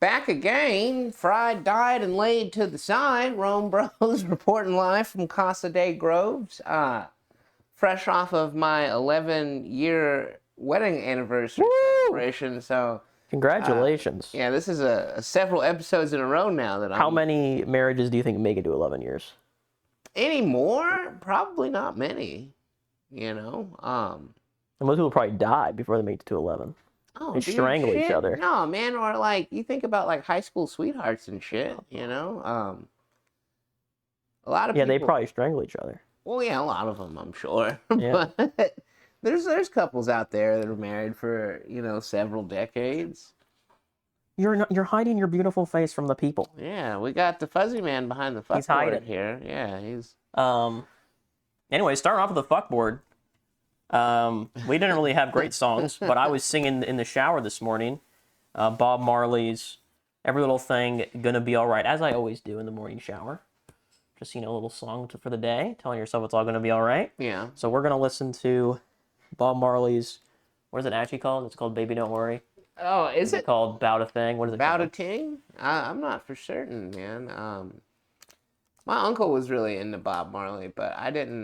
Back again, fried, dyed, and laid to the side. RomeBros reporting live from Casa de Groves. Fresh off of my 11-year wedding anniversary celebration. So, congratulations. Yeah, this is several episodes in a row now that How many marriages do you think make it to 11 years? Any more? Probably not many. You know. And most people probably die before they make it to 11. Oh, they strangle each other. No, man, or like you think about like high school sweethearts and shit, you know? A lot of people, they probably strangle each other. Well, yeah, a lot of them, I'm sure. Yeah. But there's couples out there that are married for, several decades. You're hiding your beautiful face from the people. Yeah, we got the fuzzy man behind the fuckboard here. Yeah, he's Anyway, starting off with the fuckboard. We didn't really have great songs, but I was singing in the shower this morning. Bob Marley's Every Little Thing Gonna Be Alright, as I always do in the morning shower. Just, a little song for the day, telling yourself it's all gonna be alright. Yeah. So we're gonna listen to Bob Marley's, what is it actually called? It's called Baby Don't Worry. Oh, is it called Bout a Thing? What is it Bout called? a Ting? I'm not for certain, man. My uncle was really into Bob Marley, but I didn't.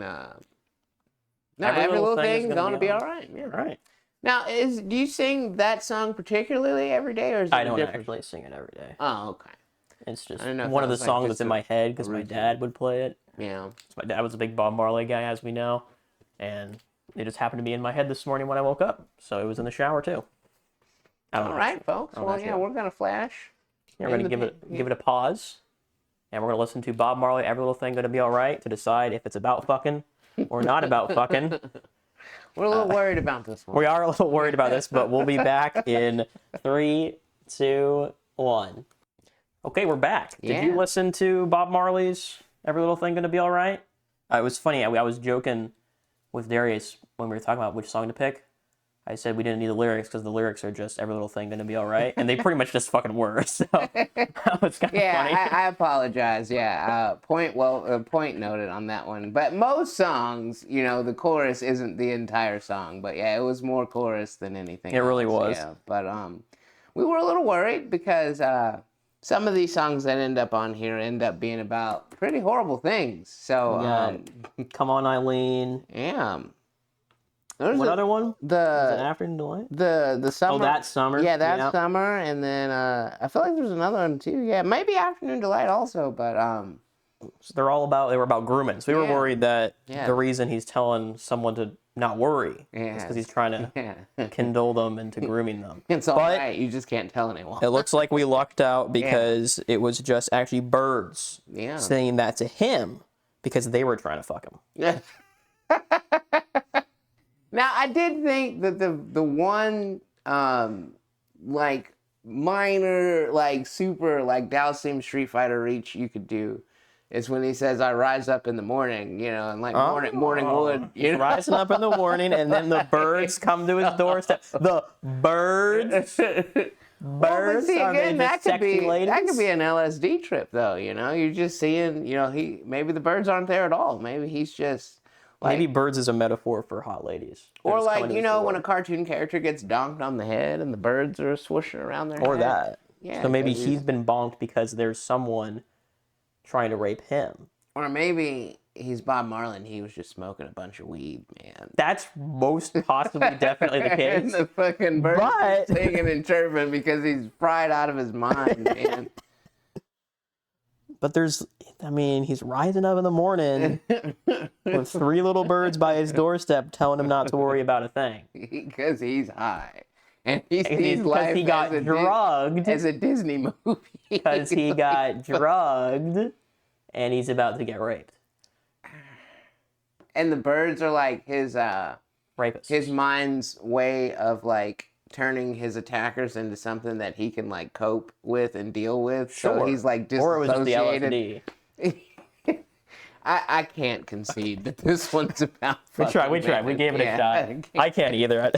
No, every little thing's gonna be all right. Yeah. All right. Now, do you sing that song particularly every day, or is it I don't different? actually sing it every day. Oh, okay. It's just one one of the songs that's in my head because my dad would play it. Yeah. My dad was a big Bob Marley guy, as we know, and it just happened to be in my head this morning when I woke up. So it was in the shower too. All right, folks. Well, yeah, we're gonna flash. Yeah, we're gonna give it a pause, and we're gonna listen to Bob Marley, Every Little Thing Gonna Be Alright, to decide if it's about fucking or not about fucking. We're a little worried about this one. We are a little worried about this, but we'll be back in 3, 2, 1. Okay, we're back. Did you listen to Bob Marley's Every Little Thing Gonna Be Alright? It was funny. I was joking with Darius when we were talking about which song to pick. I said we didn't need the lyrics because the lyrics are just Every Little Thing Gonna Be Alright, and they pretty much just fucking were. So that was kind of funny. I apologize. Yeah, point noted on that one. But most songs, the chorus isn't the entire song. But yeah, it was more chorus than anything. It really was. Yeah, but we were a little worried because some of these songs that end up on here end up being about pretty horrible things. So Come On Eileen. Yeah. What other one? The Afternoon Delight? The summer. Oh, That Summer. Yeah, That Summer, and then I feel like there's another one too. Yeah, maybe Afternoon Delight also, but So they were about grooming. So we were worried that the reason he's telling someone to not worry is because he's trying to kindle them into grooming them. It's all right. You just can't tell anyone. It looks like we lucked out because it was just actually birds saying that to him because they were trying to fuck him. Now, I did think that the one, minor, super, Dalsim Street Fighter reach you could do is when he says, I rise up in the morning, and morning wood. Rising up in the morning, and then the birds come to his doorstep. The birds? Birds? See, again, that could be an LSD trip, though, You're just seeing, maybe the birds aren't there at all. Maybe he's just... maybe birds is a metaphor for hot ladies. Or when a cartoon character gets donked on the head and the birds are swooshing around their head. Or that. Yeah. So maybe he's been bonked because there's someone trying to rape him. Or maybe he's Bob Marley and he was just smoking a bunch of weed, man. That's most possibly definitely the case. And the fucking bird is singing and chirping because he's fried out of his mind, man. But he's rising up in the morning with 3 little birds by his doorstep telling him not to worry about a thing. Because he's high. And he sees life he got drugged. As a Disney movie. Because he got drugged and he's about to get raped. And the birds are like his rapists. His mind's way of turning his attackers into something that he can cope with and deal with. Sure. So he's disassociated. Or it was just the LSD. I can't concede that this one's about We tried. We gave it a shot. I can't either.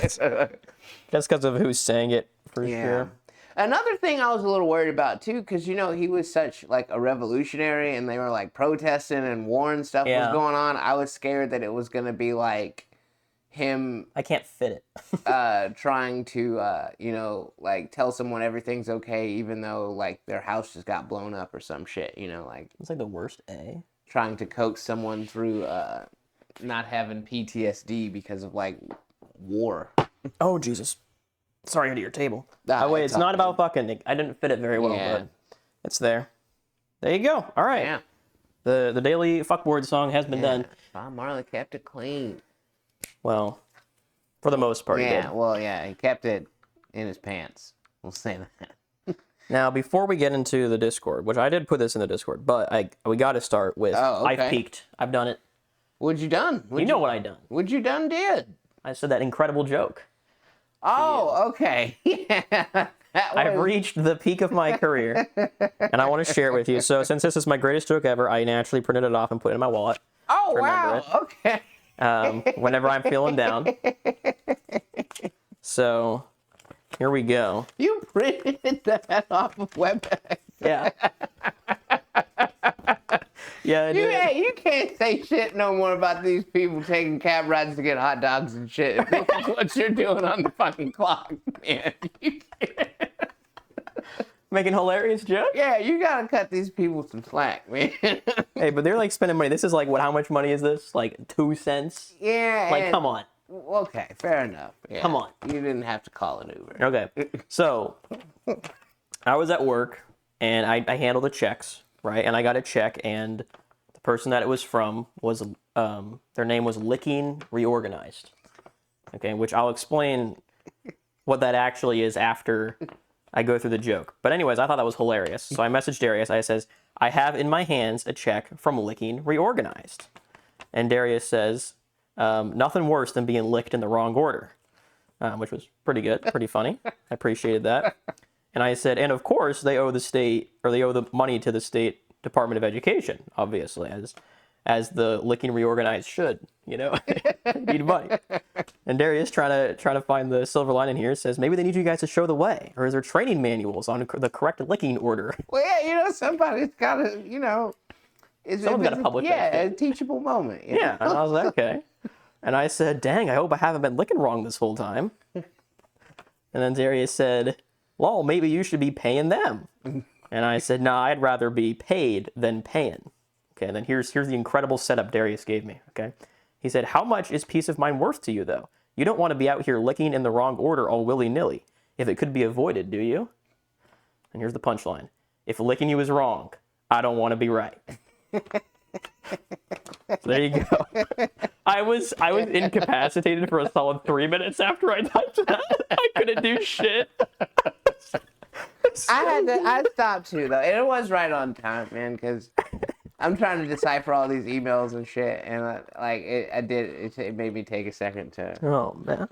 Just because of who's saying it, for sure. Another thing I was a little worried about, too, because, he was such, a revolutionary, and they were, protesting and war and stuff was going on. I was scared that it was going to be, him I can't fit it. trying to like tell someone everything's okay even though like their house just got blown up or some shit, like It's like the worst A. trying to coax someone through not having PTSD because of like war. Oh Jesus! Sorry, under your table. Wait, it's not about fucking. I didn't fit it very well, but it's there. There you go. All right. Yeah. The daily fuckboard song has been done. Bob Marley kept it clean. Well, for the most part, he did. He kept it in his pants. We'll say that. Now, before we get into the Discord, which I did put this in the Discord, but we got to start with I've peaked. I've done it. What'd you done? You know what I done. What'd you done did? I said that incredible joke. Oh, okay. Yeah. I've reached the peak of my career, and I want to share it with you. So, since this is my greatest joke ever, I naturally printed it off and put it in my wallet. Oh, wow. Okay. Whenever I'm feeling down. So, here we go. You printed that off of WebEx. Yeah. Yeah, I did. Hey, you can't say shit no more about these people taking cab rides to get hot dogs and shit. This is what you're doing on the fucking clock, man. You can't. Making hilarious jokes? Yeah, you gotta cut these people some slack, man. Hey, but they're like spending money. This is like, how much money is this? Like 2 cents? Yeah. Like, come on. Okay, fair enough. Yeah. Come on. You didn't have to call an Uber. Okay. So, I was at work, and I handled the checks, right? And I got a check, and the person that it was from was, their name was Licking Reorganized. Okay, which I'll explain what that actually is after I go through the joke. But anyways, I thought that was hilarious. So I messaged Darius. I says, I have in my hands a check from Licking Reorganized. And Darius says, nothing worse than being licked in the wrong order. Which was pretty good, pretty funny. I appreciated that. And I said, and of course, they owe the money to the State Department of Education, obviously, as the Licking Reorganized should, need money. And Darius, trying to find the silver lining here, says maybe they need you guys to show the way, or is there training manuals on the correct licking order? Well, yeah, somebody's got to, someone's got to publish that. Yeah, a teachable moment. Yeah, and I was like, okay. And I said, dang, I hope I haven't been licking wrong this whole time. And then Darius said, lol, maybe you should be paying them. And I said, nah, I'd rather be paid than paying. Okay, and then here's the incredible setup Darius gave me, okay? He said, how much is peace of mind worth to you, though? You don't want to be out here licking in the wrong order all willy-nilly. If it could be avoided, do you? And here's the punchline. If licking you is wrong, I don't want to be right. So there you go. I was incapacitated for a solid 3 minutes after I typed that. I couldn't do shit. I stopped too, though. And it was right on time, man, because I'm trying to decipher all these emails and shit, and it made me take a second to. Oh man.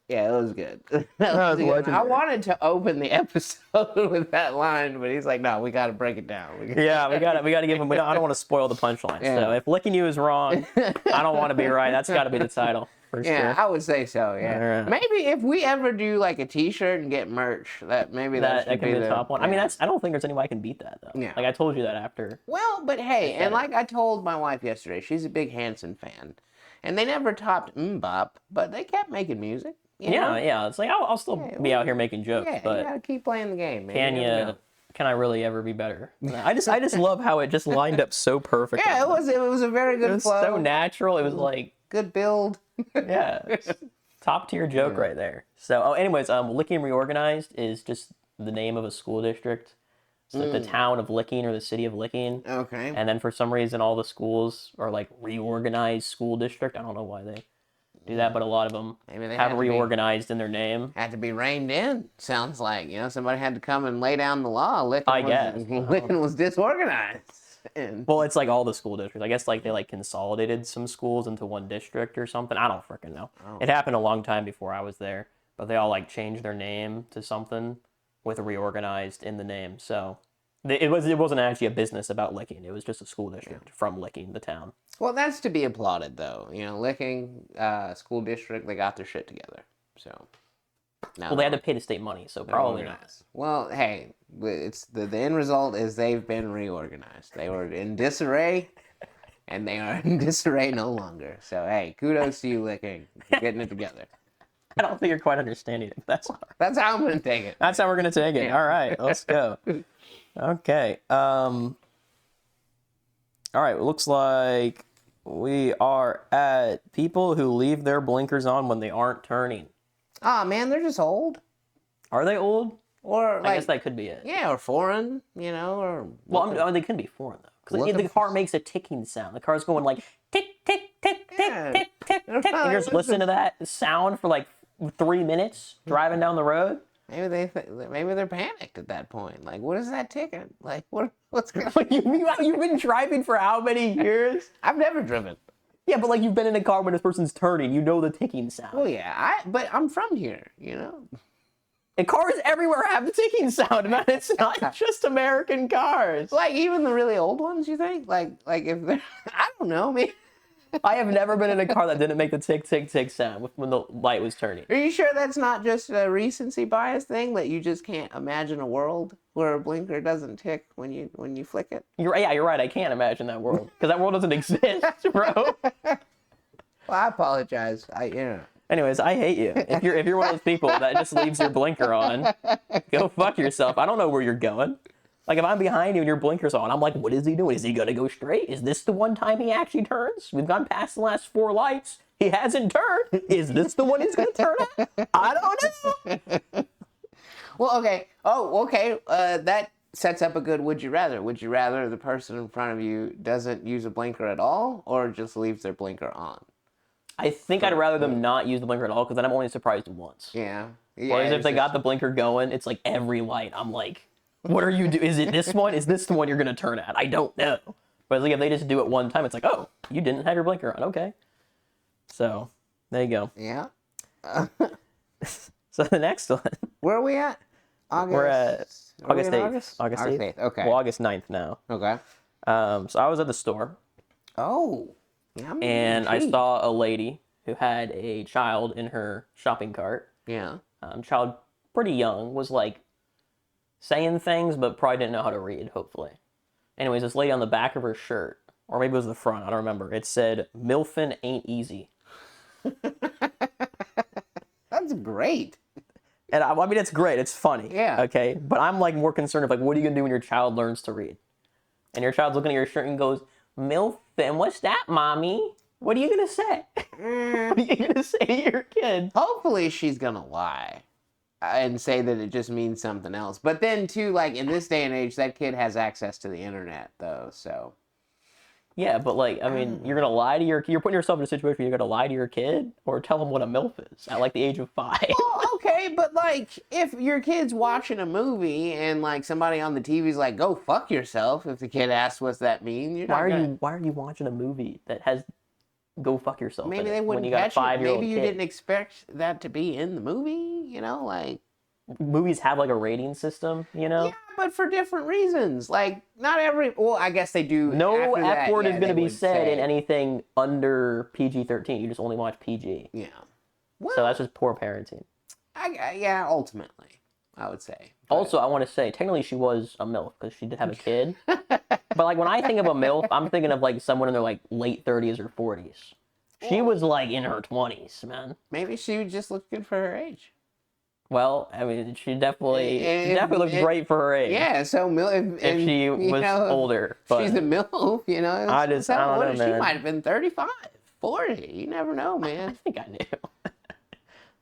Yeah, it was good. That was good. I wanted to open the episode with that line, but he's like, "No, we got to break it down." We got to give him. I don't want to spoil the punchline. Yeah. So if licking you is wrong, I don't want to be right. That's got to be the title. For yeah, sure. I would say so. Yeah, right. Maybe if we ever do like a T-shirt and get merch, that could be the top one. Yeah. I mean, I don't think there's any way I can beat that though. Yeah. Like I told you that after. Well, but hey, and like I told my wife yesterday, she's a big Hanson fan, and they never topped MMMBop, but they kept making music. Yeah. It's like I'll still be out here making jokes, but you gotta keep playing the game, man. Can I really ever be better? I just love how it just lined up so perfectly. Yeah, it was a very good flow. So natural. It was like good build. Yeah, top tier joke right there. So, anyways, Licking Reorganized is just the name of a school district. It's like the town of Licking or the city of Licking. Okay. And then for some reason, all the schools are like reorganized school district. I don't know why they do that, but a lot of them have reorganized in their name. Had to be reined in. Sounds like somebody had to come and lay down the law. Licking was disorganized. Well, it's like all the school districts. I guess like they consolidated some schools into one district or something. I don't freaking know. Oh. It happened a long time before I was there, but they all changed their name to something with reorganized in the name. So it wasn't actually a business about Licking. It was just a school district from Licking, the town. Well, that's to be applauded, though. Licking school district, they got their shit together. So. Well, they had to pay the state money, so probably not. Well, hey, it's the end result is they've been reorganized. They were in disarray, and they are in disarray no longer. So hey, kudos to you, licking, for getting it together. I don't think you're quite understanding it. That's how I'm gonna take it. That's how we're gonna take it. Yeah. All right, let's go. Okay. All right. It looks like we are at people who leave their blinkers on when they aren't turning. Oh man, they're just old. Are they old? Or I guess that could be it. Yeah, or foreign, or... Well, they couldn't be foreign, though. Because the car makes a ticking sound. The car's going like, tick, tick, tick, tick, tick, tick, tick. And you're just listening to that sound for like 3 minutes driving down the road. Maybe they're panicked at that point. Like, what is that ticking? Like, what's going on? You've been driving for how many years? I've never driven. Yeah, but like you've been in a car when this person's turning. You know the ticking sound. Well, yeah, but I'm from here, And cars everywhere have the ticking sound, man. It's not just American cars. Like, even the really old ones, you think? Like if they're... I don't know, man. I have never been in a car that didn't make the tick, tick, tick sound when the light was turning. Are you sure that's not just a recency bias thing, that you just can't imagine a world where a blinker doesn't tick when you flick it? You're right. I can't imagine that world. Because that world doesn't exist, bro. Well, I apologize. Anyways, I hate you. If you're one of those people that just leaves your blinker on, go fuck yourself. I don't know where you're going. Like, if I'm behind you and your blinker's on, I'm like, what is he doing? Is he going to go straight? Is this the one time he actually turns? We've gone past the last 4 lights. He hasn't turned. Is this the one he's going to turn at? I don't know. Well, okay. Oh, okay. That sets up a good would you rather. Would you rather the person in front of you doesn't use a blinker at all or just leaves their blinker on? I think I'd rather them not use the blinker at all, because then I'm only surprised once. Yeah. Whereas if they got the blinker going, it's like every light. I'm like, what are you doing? Is it this one? Is this the one you're going to turn at? I don't know. But like if they just do it one time, it's like, oh, you didn't have your blinker on. Okay. So there you go. Yeah. So the next one. Where are we at? August. We're at August 8th. August 8th. Okay. Well, August 9th now. Okay. So I was at the store. Oh. Yeah, and I saw a lady who had a child in her shopping cart. Yeah. Child pretty young, was like saying things, but probably didn't know how to read, hopefully. Anyways, this lady on the back of her shirt, or maybe it was the front, I don't remember, it said, "Milfin ain't easy." That's great. And I mean, it's great. It's funny. Yeah. Okay. But I'm like more concerned of like, what are you going to do when your child learns to read? And your child's looking at your shirt and goes, "Milfin, what's that, mommy?" What are you going to say? What are you going to say to your kid? Hopefully she's going to lie and say that it just means something else. But then, too, like, in this day and age, that kid has access to the internet, though, so... Yeah, but, like, I mean, you're going to lie to you're putting yourself in a situation where you're going to lie to your kid or tell him what a MILF is at, like, the age of 5. Well, okay, but, like, if your kid's watching a movie and, like, somebody on the TV's like, "Go fuck yourself," if the kid asks what's that mean, you're why not are you watching a movie that has "go fuck yourself"? Maybe they wouldn't when you got a 5-year-old Maybe you kid? didn't expect that to be in the movie, like... Movies have like a rating system, Yeah, but for different reasons. Like, not every... Well, I guess they do. No F word is going to be said say... in anything under PG-13. You just only watch PG. Yeah. Well, so that's just poor parenting. Yeah, ultimately, I would say. But... Also, I want to say, technically she was a MILF because she did have a kid. But like when I think of a MILF, I'm thinking of like someone in their like late 30s or 40s. She was like in her 20s, man. Maybe she just looked good for her age. Well, I mean, she definitely looked great for her age. Yeah, so if she was older, but she's a MILF, I don't know, man. She might have been 35, 40. You never know, man. I think I knew.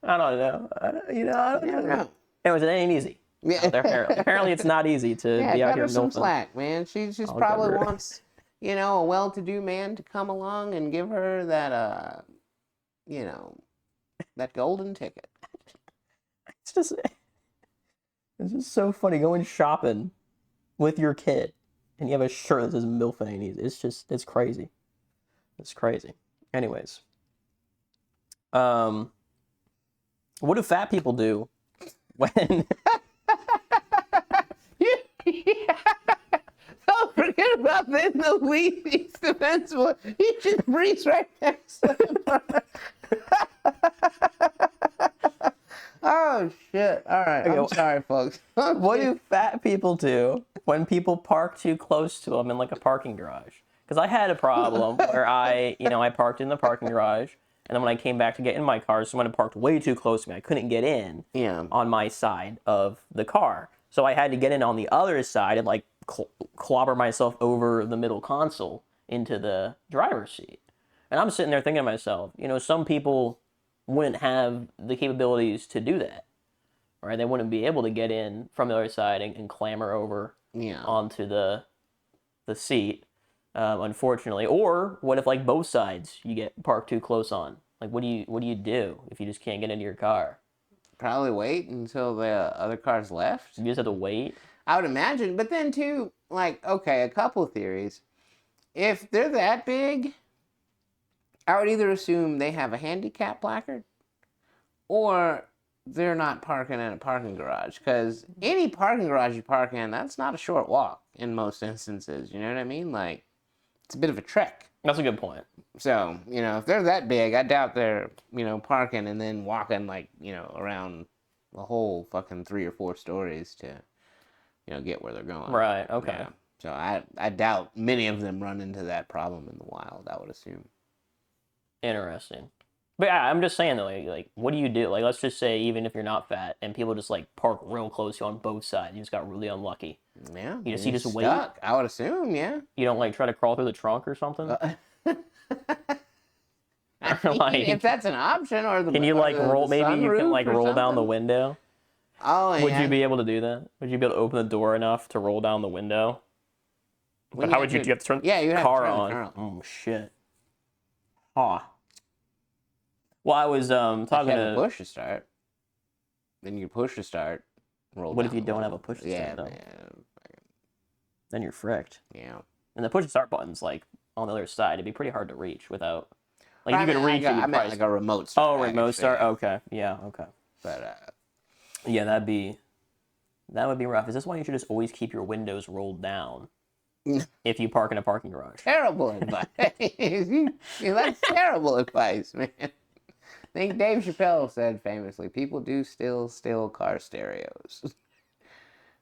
I don't know. I don't know. Anyways, it ain't easy. Yeah. Apparently, it's not easy to be out cut here her some milfing. slack, man. She just probably wants, a well-to-do man to come along and give her that, that golden ticket. It's just so funny going shopping with your kid and you have a shirt that says "MILF ain't easy." It's crazy. It's crazy. Anyways, what do fat people do when? Don't forget about the Lee's defense one. He just breathes right next to him. Oh, shit. All right. I'm sorry, folks. What do fat people do when people park too close to them in like a parking garage? Because I had a problem where I parked in the parking garage, and then when I came back to get in my car, someone had parked way too close to me. I couldn't get in on my side of the car. So I had to get in on the other side and like clobber myself over the middle console into the driver's seat. And I'm sitting there thinking to myself, some people wouldn't have the capabilities to do that, right? They wouldn't be able to get in from the other side and clamber over onto the seat, unfortunately. Or what if like both sides you get parked too close on? Like what do you do if you just can't get into your car? Probably wait until the other car's left. You just have to wait? I would imagine. But then too, like, okay, a couple of theories. If they're that big, I would either assume they have a handicap placard or they're not parking in a parking garage. Because any parking garage you park in, that's not a short walk in most instances. You know what I mean? Like, it's a bit of a trek. That's a good point. So, if they're that big, I doubt they're, parking and then walking, like, around the whole fucking 3 or 4 stories to, get where they're going. Right, okay. Yeah. So I doubt many of them run into that problem in the wild, I would assume. Interesting. But yeah, I'm just saying though, like what do you do? Like, let's just say even if you're not fat and people just like park real close to you on both sides, you just got really unlucky. Yeah. You just wait. I would assume, yeah. You don't like try to crawl through the trunk or something? If that's an option, or can you like roll? Maybe you can like roll down the window. Oh, yeah. Would you be able to do that? Would you be able to open the door enough to roll down the window? But how would you? Do you have to turn the car on? Oh shit. Huh. Well, I was talking to push to start. Then you push to start. Roll. What if you don't have a push to start though? Then you're fricked. Yeah. And the push to start button's like on the other side. It'd be pretty hard to reach without. Like if you could reach it, I meant like a remote start. Oh, remote start. Okay. Yeah. Okay. But yeah, that would be rough. Is this why you should just always keep your windows rolled down if you park in a parking garage? Terrible advice. That's terrible advice, man. I think Dave Chappelle said famously, people do still steal car stereos.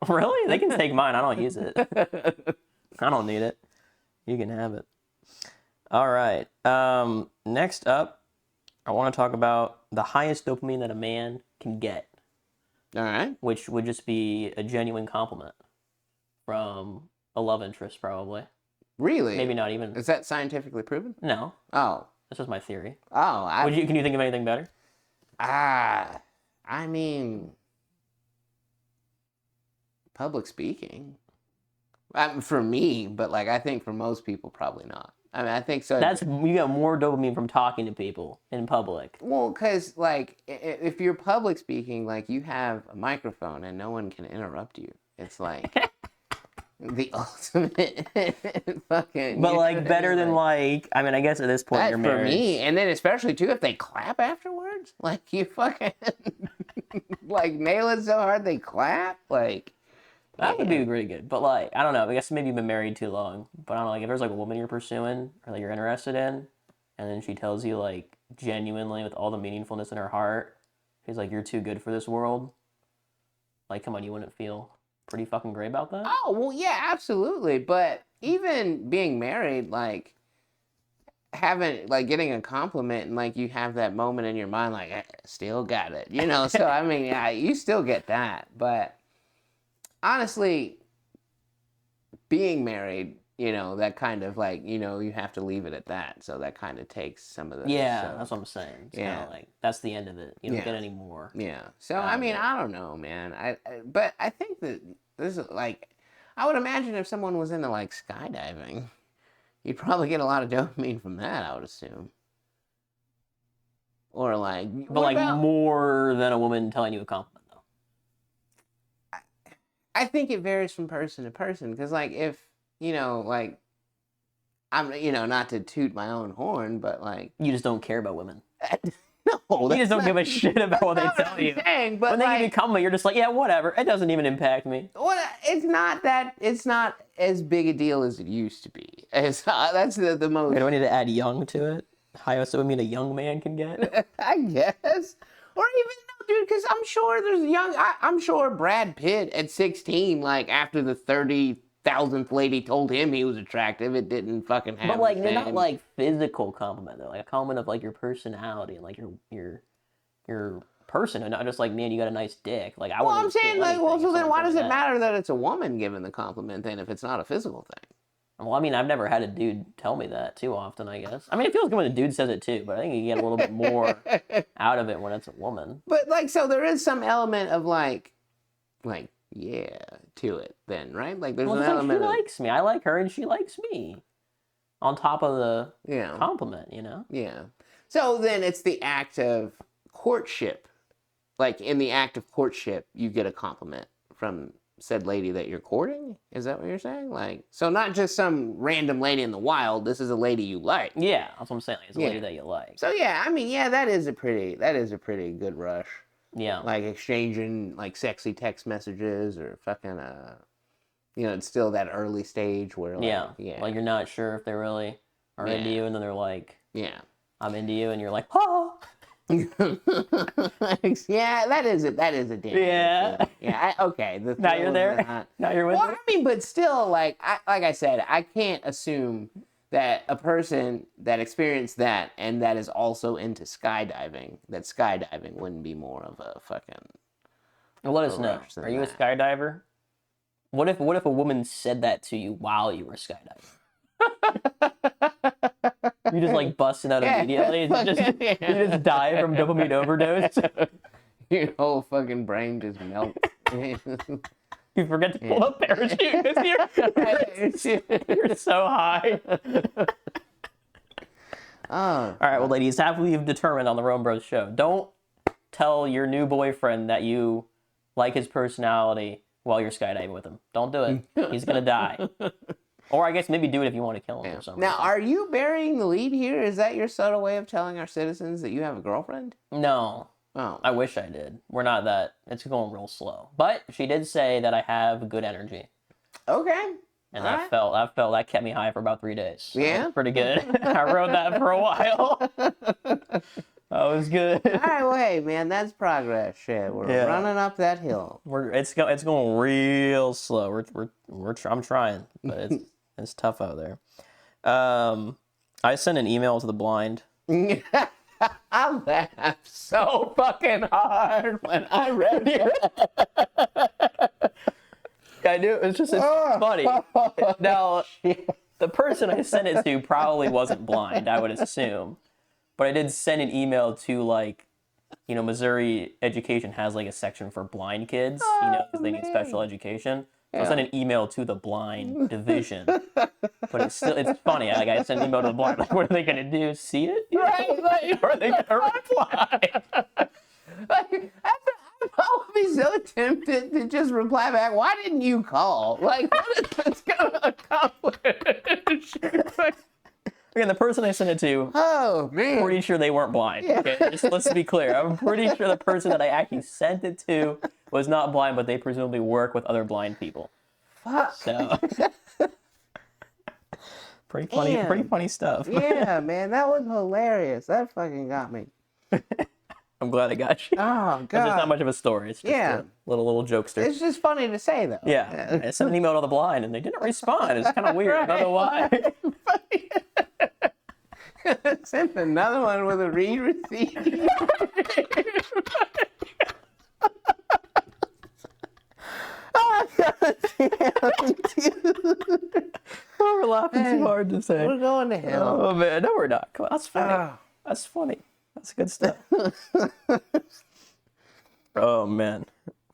Really? They can take mine. I don't use it. I don't need it. You can have it. All right. Next up, I want to talk about the highest dopamine that a man can get. All right. Which would just be a genuine compliment from a love interest, probably. Really? Maybe not even. Is that scientifically proven? No. Oh. That's just my theory. Oh. Can you think of anything better? I mean, public speaking. For me, but like I think for most people, probably not. I mean, I think so. You get more dopamine from talking to people in public. Well, because like if you're public speaking, like you have a microphone and no one can interrupt you. It's like the ultimate fucking. But like better than like. I mean, I guess at this point you're married. For me, and then especially too if they clap afterwards, like you fucking like nail it so hard they clap, like. That would be really good. But, like, I don't know. I guess maybe you've been married too long. But I don't know. Like, if there's, like, a woman you're pursuing or that you're interested in, and then she tells you, like, genuinely with all the meaningfulness in her heart, she's like, you're too good for this world. Like, come on, you wouldn't feel pretty fucking great about that? Oh, well, yeah, absolutely. But even being married, like, getting a compliment and, like, you have that moment in your mind, like, I still got it. So, I mean, yeah, you still get that. But honestly, being married, that kind of like, you have to leave it at that. So that kind of takes some of the. Yeah, so, that's what I'm saying. It's kind of like, that's the end of it. You don't get any more. Yeah. So, I mean, I don't know, man. But I think that this is like, I would imagine if someone was into like skydiving, you'd probably get a lot of dopamine from that, I would assume. Or like. But like more than a woman telling you a compliment. I think it varies from person to person because, like, if, like, I'm, not to toot my own horn, but, like... You just don't care about women. No, you just don't give a shit about what they tell you. Saying, but when they give you a compliment, you're just like, yeah, whatever. It doesn't even impact me. Well, it's not as big a deal as it used to be. That's the most... Wait, do I need to add young to it? Highest dopamine a young man can get? I guess. Or even... Dude, because I'm sure there's I'm sure Brad Pitt at 16, like after the 33rd thousandth lady told him he was attractive, it didn't fucking happen. But like, they're not like physical compliment. They're like a compliment of like your personality and like your person, and not just like, man, you got a nice dick. Like, I I'm saying, like, well, so then why does it that. matter that it's a woman giving the compliment then if it's not a physical thing? Well, I mean, I've never had a dude tell me that too often, I guess. I mean, it feels good when a dude says it too, but I think you get a little bit more out of it when it's a woman. But, like, so there is some element of, like, yeah, to it then, right? Like, there's an element she likes me. I like her, and she likes me. On top of the compliment, you know? Yeah. So then it's the act of courtship. Like, in the act of courtship, you get a compliment from said lady that you're courting? Is that what you're saying? Like, so not just some random lady in the wild. This is a lady you like. Yeah, that's what I'm saying. Like, it's a lady that you like. So yeah, I mean, yeah, that is a pretty good rush. Yeah. Like exchanging like sexy text messages or fucking it's still that early stage where like, like you're not sure if they really are into you, and then they're like, I'm into you, and you're like, oh. Yeah, that is a damn okay. Now you're there. Now you're with me. I mean, but still, like I said, I can't assume that a person that experienced that and that is also into skydiving, that skydiving wouldn't be more of a fucking. Well, let us know. Are you a skydiver? What if a woman said that to you while you were skydiving? You just like busted out immediately. You just die from dopamine overdose. Your whole fucking brain just melts. You forget to pull up parachute because you're so high. All right, well, ladies, have we determined on the RomeBros show? Don't tell your new boyfriend that you like his personality while you're skydiving with him. Don't do it. He's gonna die. Or I guess maybe do it if you want to kill him or something. Now, are you burying the lead here? Is that your subtle way of telling our citizens that you have a girlfriend? No. Oh. I wish I did. We're not that. It's going real slow. But she did say that I have good energy. Okay. And I felt that kept me high for about 3 days. So yeah. Pretty good. I rode that for a while. That was good. All right, well, hey, man, that's progress. Shit, we're running up that hill. It's going real slow. I'm trying, but it's tough out there. I sent an email to the blind. I laughed so fucking hard when I read it. I knew it's funny. Now, the person I sent it to probably wasn't blind, I would assume. But I did send an email to, like, Missouri Education has, like, a section for blind kids, because they need special education. So I sent an email to the blind division. But it's funny. Like, I sent an email to the blind. Like, what are they going to do? See it? Right. Like, or are they going to reply? Like, I would be so tempted to just reply back, why didn't you call? Like, what is this going to accomplish? Again, the person I sent it to, man, pretty sure they weren't blind. Yeah. Okay? Just let's be clear. I'm pretty sure the person that I actually sent it to was not blind, but they presumably work with other blind people. Fuck. So, pretty funny stuff. Yeah, man, that was hilarious. That fucking got me. I'm glad I got you. Oh, God. It's just not much of a story. It's just a little jokester. It's just funny to say, though. Yeah. I sent an email to the blind, and they didn't respond. It's kind of weird. I don't know why. Sent another one with a read receipt. Oh, God damn, dude. Oh, we're laughing too hard to say. We're going to hell. Oh, man. No, we're not. Come on. That's funny. That's funny. That's good stuff. Oh, man.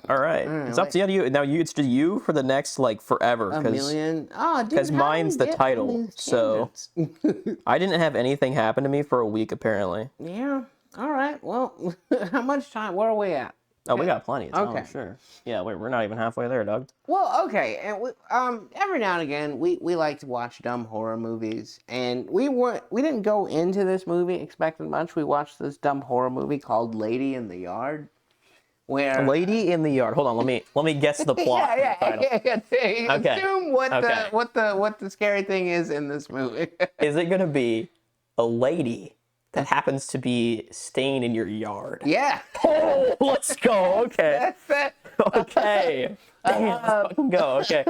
All right. It's up to you. Now, it's to you for the next, like, forever. A million? Oh, dude. Because mine's the title. So, I didn't have anything happen to me for a week, apparently. Yeah. All right. Well, how much time? Where are we at? Oh, we got plenty of time, Okay. Sure. Yeah, we're not even halfway there, Doug. Well, okay, and every now and again we like to watch dumb horror movies, and we didn't go into this movie expecting much. We watched this dumb horror movie called Lady in the Yard, where Lady in the Yard. Hold on, let me guess the plot. yeah. Okay. Assume what the scary thing is in this movie. Is it gonna be a lady that happens to be staying in your yard? Yeah. Oh, let's go. Okay. That's it. Okay. Damn, let's fucking go. Okay.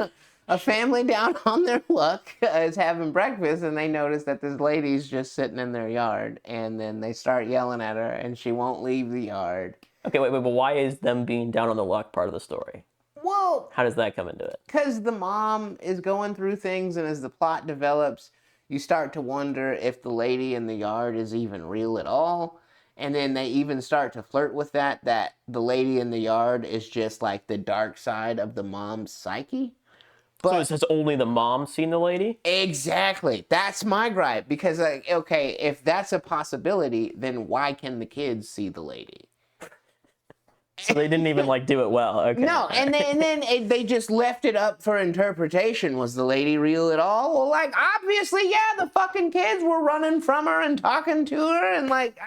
a family down on their luck is having breakfast, and they notice that this lady's just sitting in their yard, and then they start yelling at her, and she won't leave the yard. Okay, wait, but why is them being down on the luck part of the story? Well, how does that come into it? Because the mom is going through things, and as the plot develops, you start to wonder if the lady in the yard is even real at all. And then they even start to flirt with that the lady in the yard is just like the dark side of the mom's psyche. But so has only the mom seen the lady? Exactly. That's my gripe. Because, like, okay, if that's a possibility, then why can the kids see the lady? So they didn't even like do it well. Okay. No, and then they just left it up for interpretation. Was the lady real at all? Well, like, obviously, yeah, the fucking kids were running from her and talking to her, and like,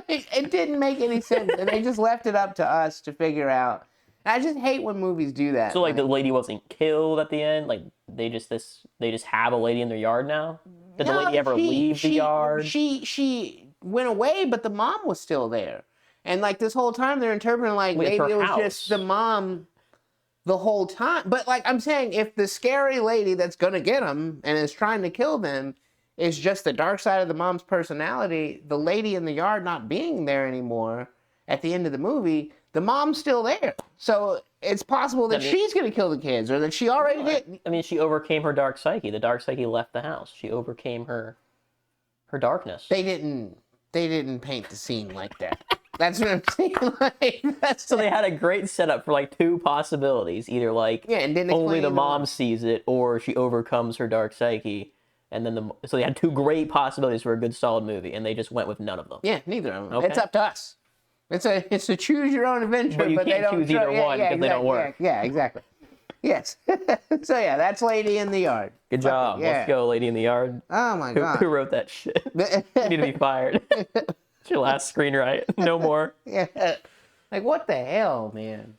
it didn't make any sense, and they just left it up to us to figure out. And I just hate when movies do that. So like the lady wasn't killed at the end. Like they just have a lady in their yard now. Did the lady ever leave the yard? She went away, but the mom was still there. And like this whole time they're interpreting like maybe it was just the mom the whole time. But like I'm saying, if the scary lady that's gonna get them and is trying to kill them is just the dark side of the mom's personality, the lady in the yard not being there anymore at the end of the movie, the mom's still there. So it's possible that she's gonna kill the kids, or that she already did. I mean, she overcame her dark psyche. The dark psyche left the house. She overcame her darkness. They didn't paint the scene like that. That's what I'm saying. Like, so they had a great setup for like two possibilities. Either like and then only the mom sees it, or she overcomes her dark psyche. And then so they had two great possibilities for a good solid movie, and they just went with none of them. Yeah, neither of them. Okay. It's up to us. It's a choose your own adventure, but you can't they don't choose either one because they don't work. Yeah, exactly. Yes. So yeah, that's Lady in the Yard. Good job. Yeah. Let's go, Lady in the Yard. Oh my God. Who wrote that shit? You need to be fired. It's your last screenwrite. No more. Yeah. Like what the hell, man?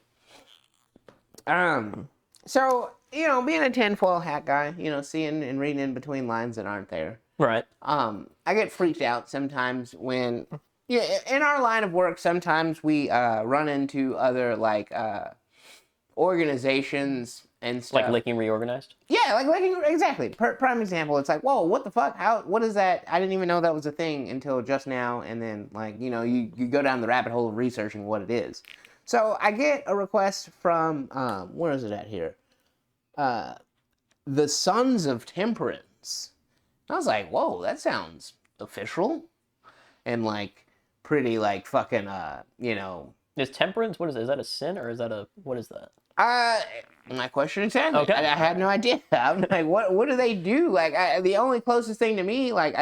So, you know, being a tinfoil hat guy, you know, seeing and reading in between lines that aren't there. Right. I get freaked out sometimes when in our line of work, sometimes we run into other like organizations and stuff. Like Licking Reorganized? Yeah, like Licking, exactly. Prime example, it's like, whoa, what the fuck? What is that? I didn't even know that was a thing until just now, and then, like, you know, you go down the rabbit hole of researching what it is. So I get a request from, where is it at here? The Sons of Temperance. I was like, whoa, that sounds official. And, like, pretty, like, fucking, you know. Is temperance, what is it? Is that a sin, or is that what is that? My question exactly. Okay. I had no idea. I'm like, what do they do? Like, the only closest thing to me, like,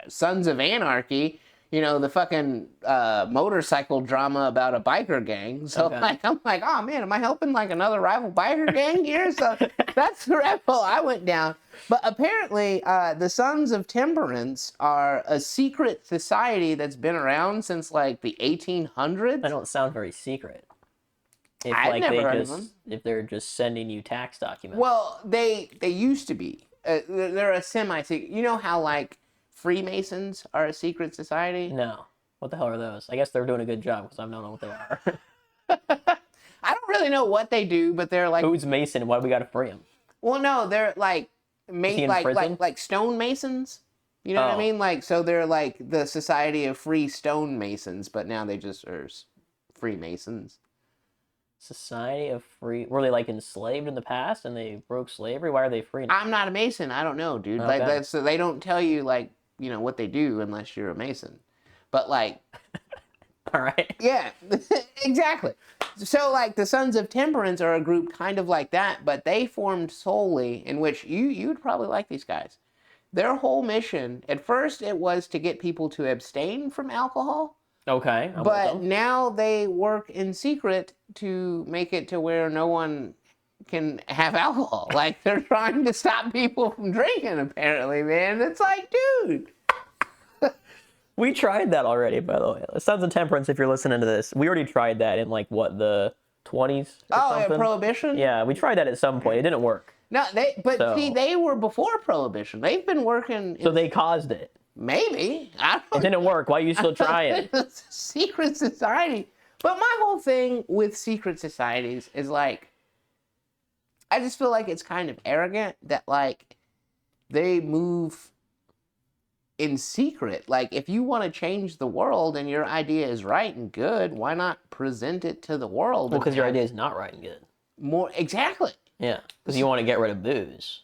Sons of Anarchy, you know, the fucking motorcycle drama about a biker gang. So, okay. Like, I'm like, oh man, am I helping like another rival biker gang here? So that's the rabbit hole I went down. But apparently, the Sons of Temperance are a secret society that's been around since like the 1800s. That don't sound very secret. If, I've like, never heard of them. If they're just sending you tax documents. Well, they used to be. They're a semi-secret. You know how like Freemasons are a secret society? No. What the hell are those? I guess they're doing a good job because I don't know what they are. I don't really know what they do, but they're like. Who's Mason? Why do we got to free him? Well, no, they're like like stonemasons. You know what I mean? Like, so they're like the Society of Free Stonemasons, but now they just are Freemasons. Society of Free. Were they like enslaved in the past and they broke slavery? Why are they free now? I'm not a Mason. I don't know, dude. Okay. Like, so they don't tell you like, you know, what they do unless you're a Mason. But like, all right. Yeah, exactly. So like the Sons of Temperance are a group kind of like that, but they formed solely in which you'd probably like these guys. Their whole mission, at first it was to get people to abstain from alcohol. Okay. But now they work in secret to make it to where no one can have alcohol. Like, they're trying to stop people from drinking, apparently, man. It's like, dude. We tried that already, by the way. Sons of Temperance, if you're listening to this, we already tried that in, like, what, the 20s Oh, yeah, Prohibition? Yeah, we tried that at some point. It didn't work. No, see, they were before Prohibition. They've been working... So they caused it. Maybe. I don't It didn't work. Why are you still trying? It's a secret society. But my whole thing with secret societies is like, I just feel like it's kind of arrogant that like they move in secret. Like, if you want to change the world and your idea is right and good, why not present it to the world? Well, because your idea is not right and good. More exactly. Yeah, because you want to get rid of booze.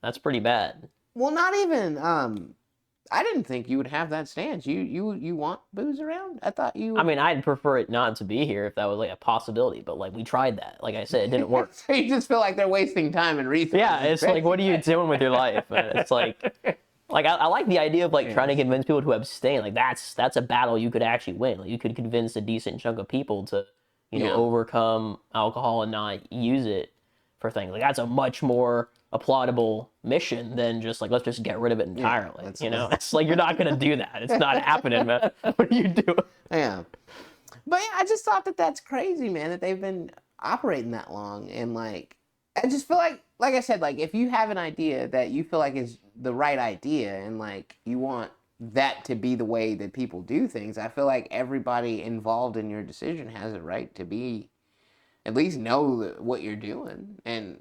That's pretty bad. Well, not even. I didn't think you would have that stance. You want booze around? I thought you. I mean, I'd prefer it not to be here if that was like a possibility. But like we tried that. Like I said, it didn't work. So you just feel like they're wasting time and resources. Yeah, it's like, what are you doing with your life? And it's like I like the idea of like trying to convince people to abstain. Like that's a battle you could actually win. Like you could convince a decent chunk of people to, overcome alcohol and not use it for things. Like that's a much more applaudable mission than just like, let's just get rid of it entirely. It's like, you're not going to do that. It's not happening, man. What are you doing? Yeah. But yeah, I just thought that that's crazy, man, that they've been operating that long. And like, I just feel like I said, like if you have an idea that you feel like is the right idea and like you want that to be the way that people do things, I feel like everybody involved in your decision has a right to be, at least know what you're doing and,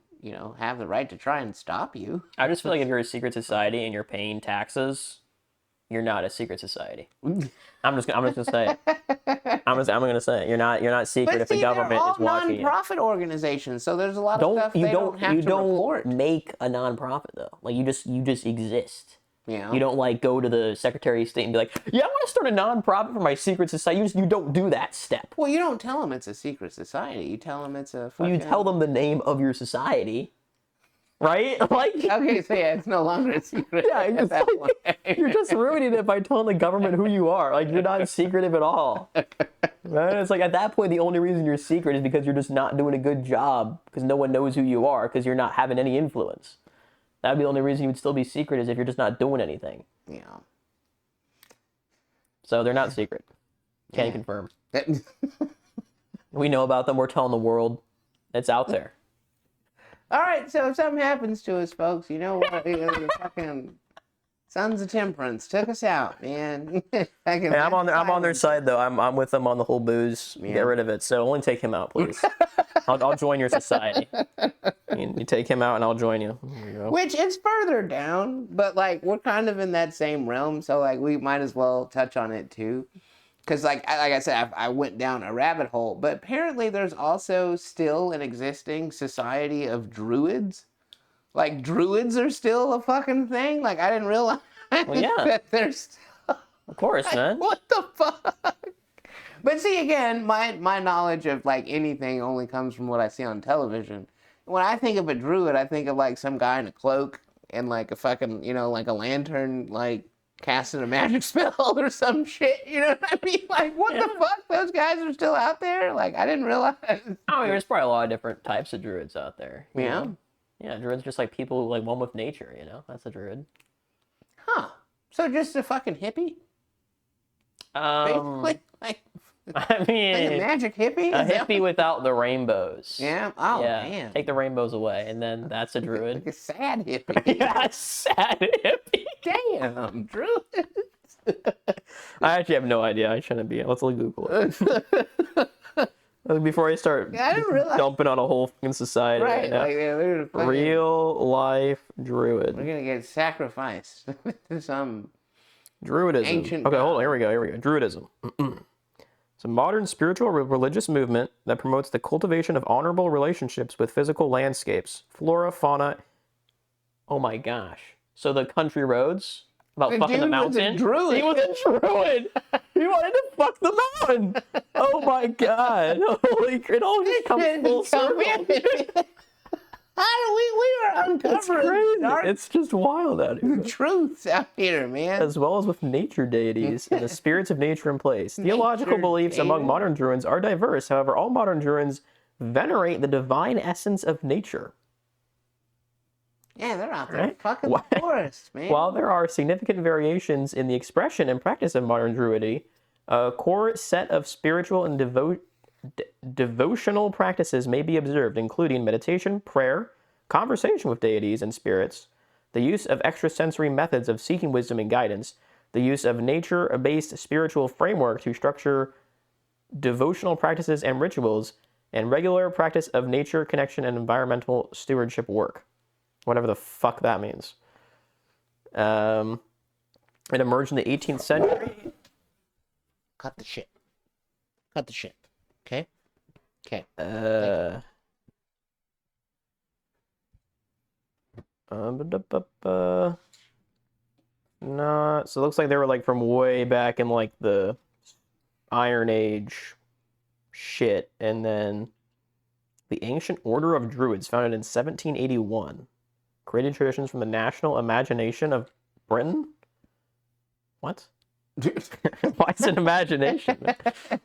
have the right to try and stop you. I just feel like if you're a secret society and you're paying taxes, you're not a secret society. I'm just gonna say it. I'm gonna say it. You're not secret but if the government is watching you. Non-profit organizations, so there's a lot of stuff they don't have to report. You don't make a non-profit though. Like you just exist. Yeah. You don't like go to the Secretary of State and be like, yeah, I want to start a non-profit for my secret society. You don't do that step. Well, you don't tell them it's a secret society. You tell them it's a fucking... Well, you tell them the name of your society, right? Like, okay, so yeah, it's no longer a secret. Yeah, you're just ruining it by telling the government who you are. Like, you're not secretive at all. Right? It's like, at that point, the only reason you're secret is because you're just not doing a good job because no one knows who you are because you're not having any influence. That'd be the only reason you would still be secret is if you're just not doing anything. Yeah. So they're not secret. Can confirm. We know about them. We're telling the world. It's out there. All right. So if something happens to us, folks, you know what? The fucking Sons of Temperance took us out, man. I'm on their side though. I'm with them on the whole booze. Yeah. Get rid of it. So only take him out, please. I'll join your society. You take him out and I'll join you. There you go. Which it's further down, but like we're kind of in that same realm, so like we might as well touch on it too. Because like I said, I went down a rabbit hole, but apparently there's also still an existing society of druids. Like druids are still a fucking thing. Like I didn't realize that there's. Of course, man. What the fuck? But see, again, my knowledge of like anything only comes from what I see on television. When I think of a druid, I think of like some guy in a cloak and like a fucking, like a lantern, like casting a magic spell or some shit. You know what I mean? Like, what the fuck? Those guys are still out there? Like, I didn't realize. I mean, there's probably a lot of different types of druids out there. Yeah. Know? Yeah, druids just like people like one with nature. That's a druid. Huh? So just a fucking hippie? Basically, like. I mean, like a magic hippie? A hippie without the rainbows. Yeah? Oh, yeah. man. Take the rainbows away, and then that's a druid. Like a sad hippie. Yeah, a sad hippie. Damn, druids. I actually have no idea. I shouldn't be. Let's Google it. Before I start dumping on a whole fucking society. Right. Like, real life druid. We're going to get sacrificed to some Druidism. Ancient okay, hold on. Here we go. Druidism. It's a modern spiritual religious movement that promotes the cultivation of honorable relationships with physical landscapes, flora, fauna. Oh my gosh. So the country roads about fucking the mountain? He was a druid. He wanted to fuck the mountain. Oh my god. Holy crap. It all just comes full circle. We are uncovering dark, it's just wild out here. Truths out here, man. As well as with nature deities and the spirits of nature in place. Theological beliefs among modern Druids are diverse. However, all modern Druids venerate the divine essence of nature. Yeah, they're out there fucking the forest, man. While there are significant variations in the expression and practice of modern Druidity, a core set of spiritual and devotional practices may be observed, including meditation, prayer, conversation with deities and spirits, the use of extrasensory methods of seeking wisdom and guidance, the use of nature-based spiritual framework to structure devotional practices and rituals, and regular practice of nature connection and environmental stewardship work. Whatever the fuck that means. It emerged in the 18th century. Cut the shit. Cut the shit. Okay? Okay. No, so it looks like they were like from way back in like the Iron Age shit, and then the Ancient Order of Druids, founded in 1781, created traditions from the national imagination of Britain. What? Why is it imagination?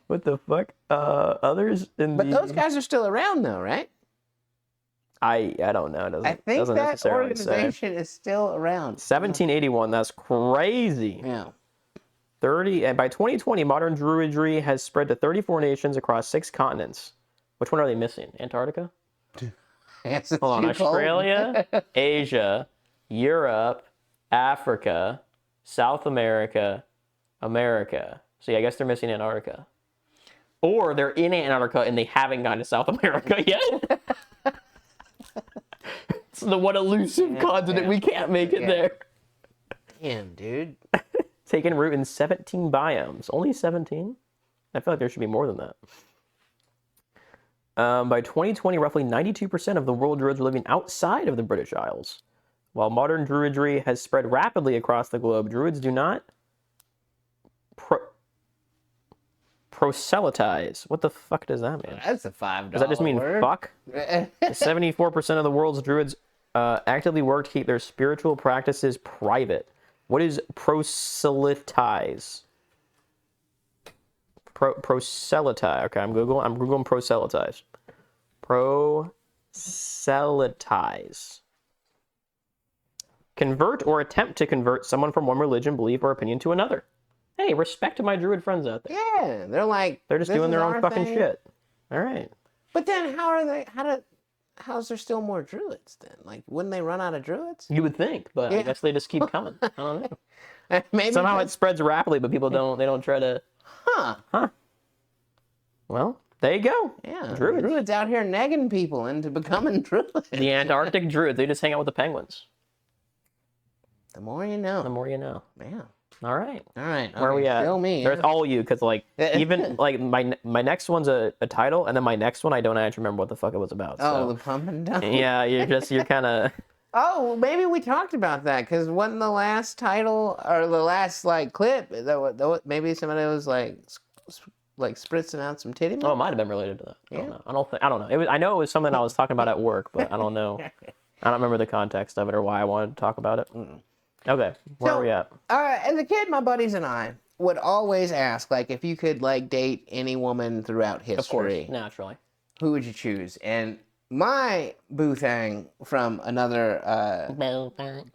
What the fuck? Others in But those guys are still around though, right? I don't know. It doesn't, I think doesn't that necessarily organization is still around. 1781. That's crazy. Yeah. 30, and by 2020, modern druidry has spread to 34 nations across 6 continents. Which one are they missing? Antarctica? Hold on, Australia, Asia, Europe, Africa, South America, America. So yeah, I guess they're missing Antarctica. Or they're in Antarctica and they haven't gone to South America yet. It's the one elusive continent we can't make it there. Damn, dude. Taking root in 17 biomes. Only 17? I feel like there should be more than that. By 2020, roughly 92% of the world druids were living outside of the British Isles. While modern druidry has spread rapidly across the globe, druids do not proselytize. What the fuck does that mean? That's a $5 Does that just mean word. fuck? 74% of the world's druids actively work to keep their spiritual practices private. What is proselytize? Proselytize. Okay, I'm googling proselytize. Proselytize. Convert or attempt to convert someone from one religion, belief, or opinion to another. Hey, respect to my druid friends out there. Yeah, they're like They're just doing their own fucking shit. All right. But then how's there still more druids then? Like, wouldn't they run out of druids? You would think, but I guess they just keep coming. I don't know. Maybe Somehow it spreads rapidly, but people don't try to. Huh. Well, there you go. Yeah, druids. Druids out here nagging people into becoming druids. The Antarctic druids, they just hang out with the penguins. The more you know. The more you know. Yeah. All right. All right. Where are we at? Still me. There's all you, because like even like my next one's a title, and then my next one I don't actually remember what the fuck it was about. Oh, the pump and dump. Yeah, you're kind of. Oh, maybe we talked about that because wasn't the last title or the last like clip that maybe somebody was like spritzing out some titty milk? Oh, it might have been related to that. Yeah. I don't know. It was. I know it was something I was talking about at work, but I don't know. I don't remember the context of it or why I wanted to talk about it. Okay, where are we at? As a kid, my buddies and I would always ask, like, if you could like date any woman throughout history, Of course, naturally. who would you choose? And my boo thang from another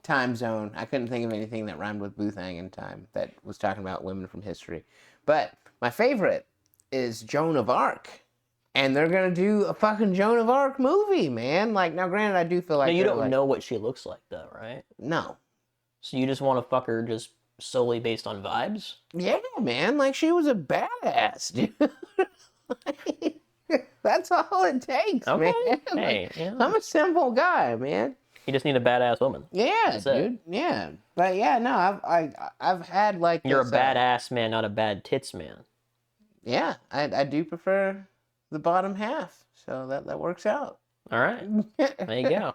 time zone. I couldn't think of anything that rhymed with boo thang in time that was talking about women from history. But my favorite is Joan of Arc. And they're going to do a fucking Joan of Arc movie, man. Like, now granted, I do feel like... Now, you don't know what she looks like, though, right? No. So you just want to fuck her just solely based on vibes? Yeah, man. Like, she was a badass, dude. That's all it takes, Okay. man. Hey, like, yeah. I'm a simple guy, man. You just need a badass woman. Yeah, That's it. dude. Yeah. But yeah, no, I've had like You're a this, badass man, not a bad tits man. Yeah, I do prefer the bottom half. So that works out. All right. There you go.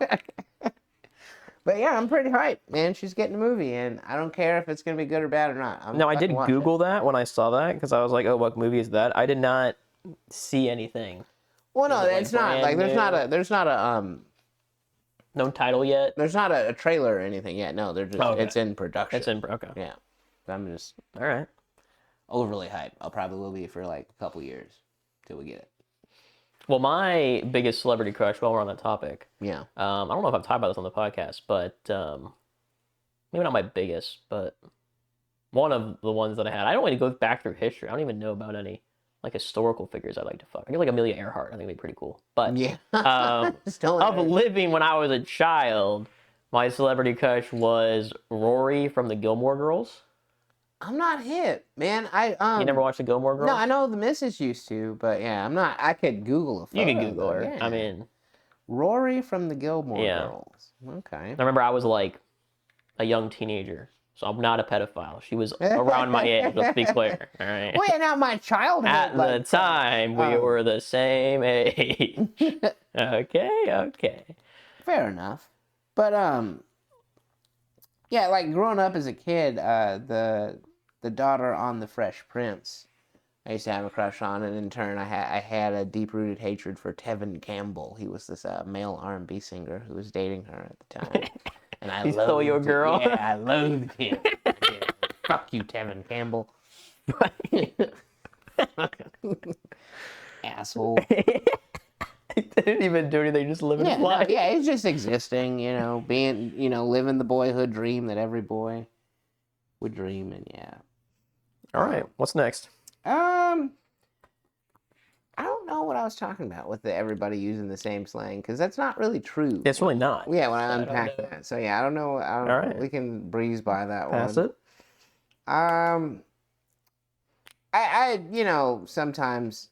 But yeah, I'm pretty hyped, man. She's getting a movie, and I don't care if it's gonna be good or bad or not. No, I did Google that when I saw that because I was like, oh, what movie is that? I did not see anything. Well, no, Is it, like, it's not like brand there's not a No title yet? there's not a trailer or anything yet. No, they're just Oh, okay. it's in production. It's in. Okay. Yeah, I'm just All right. overly hyped. I'll probably will be for like a couple years till we get it. Well, my biggest celebrity crush, while we're on that topic, Yeah. I don't know if I've talked about this on the podcast, but maybe not my biggest, but one of the ones that I had. I don't want to go back through history. I don't even know about any like historical figures I'd like to fuck. I get like Amelia Earhart. I think it'd be pretty cool. But Yeah. of living when I was a child, my celebrity crush was Rory from the Gilmore Girls. I'm not hip, man. You never watched the Gilmore Girls? No, I know the missus used to, but yeah, I'm not. I could Google a photo. You can Google her. Yeah. I mean, Rory from the Gilmore Yeah. Girls. Okay. I remember I was like a young teenager, so I'm not a pedophile. She was around my age, let's be clear. All right. Well, yeah, now my childhood. At the time, we were the same age. Okay. Fair enough. But yeah, like growing up as a kid, the daughter on the Fresh Prince, I used to have a crush on, and in turn, I had a deep-rooted hatred for Tevin Campbell. He was this male R&B singer who was dating her at the time, and I He stole your girl. Yeah, I loathed him. Yeah. Fuck you, Tevin Campbell. Asshole. He didn't even do anything, just living his life. Yeah, it's just existing, being, living the boyhood dream that every boy would dream, and yeah. All right, what's next? I don't know what I was talking about with everybody using the same slang, because that's not really true. It's really not. Yeah, when I unpack that. So yeah, I don't know. All right. We can breeze by that Pass one. it. I sometimes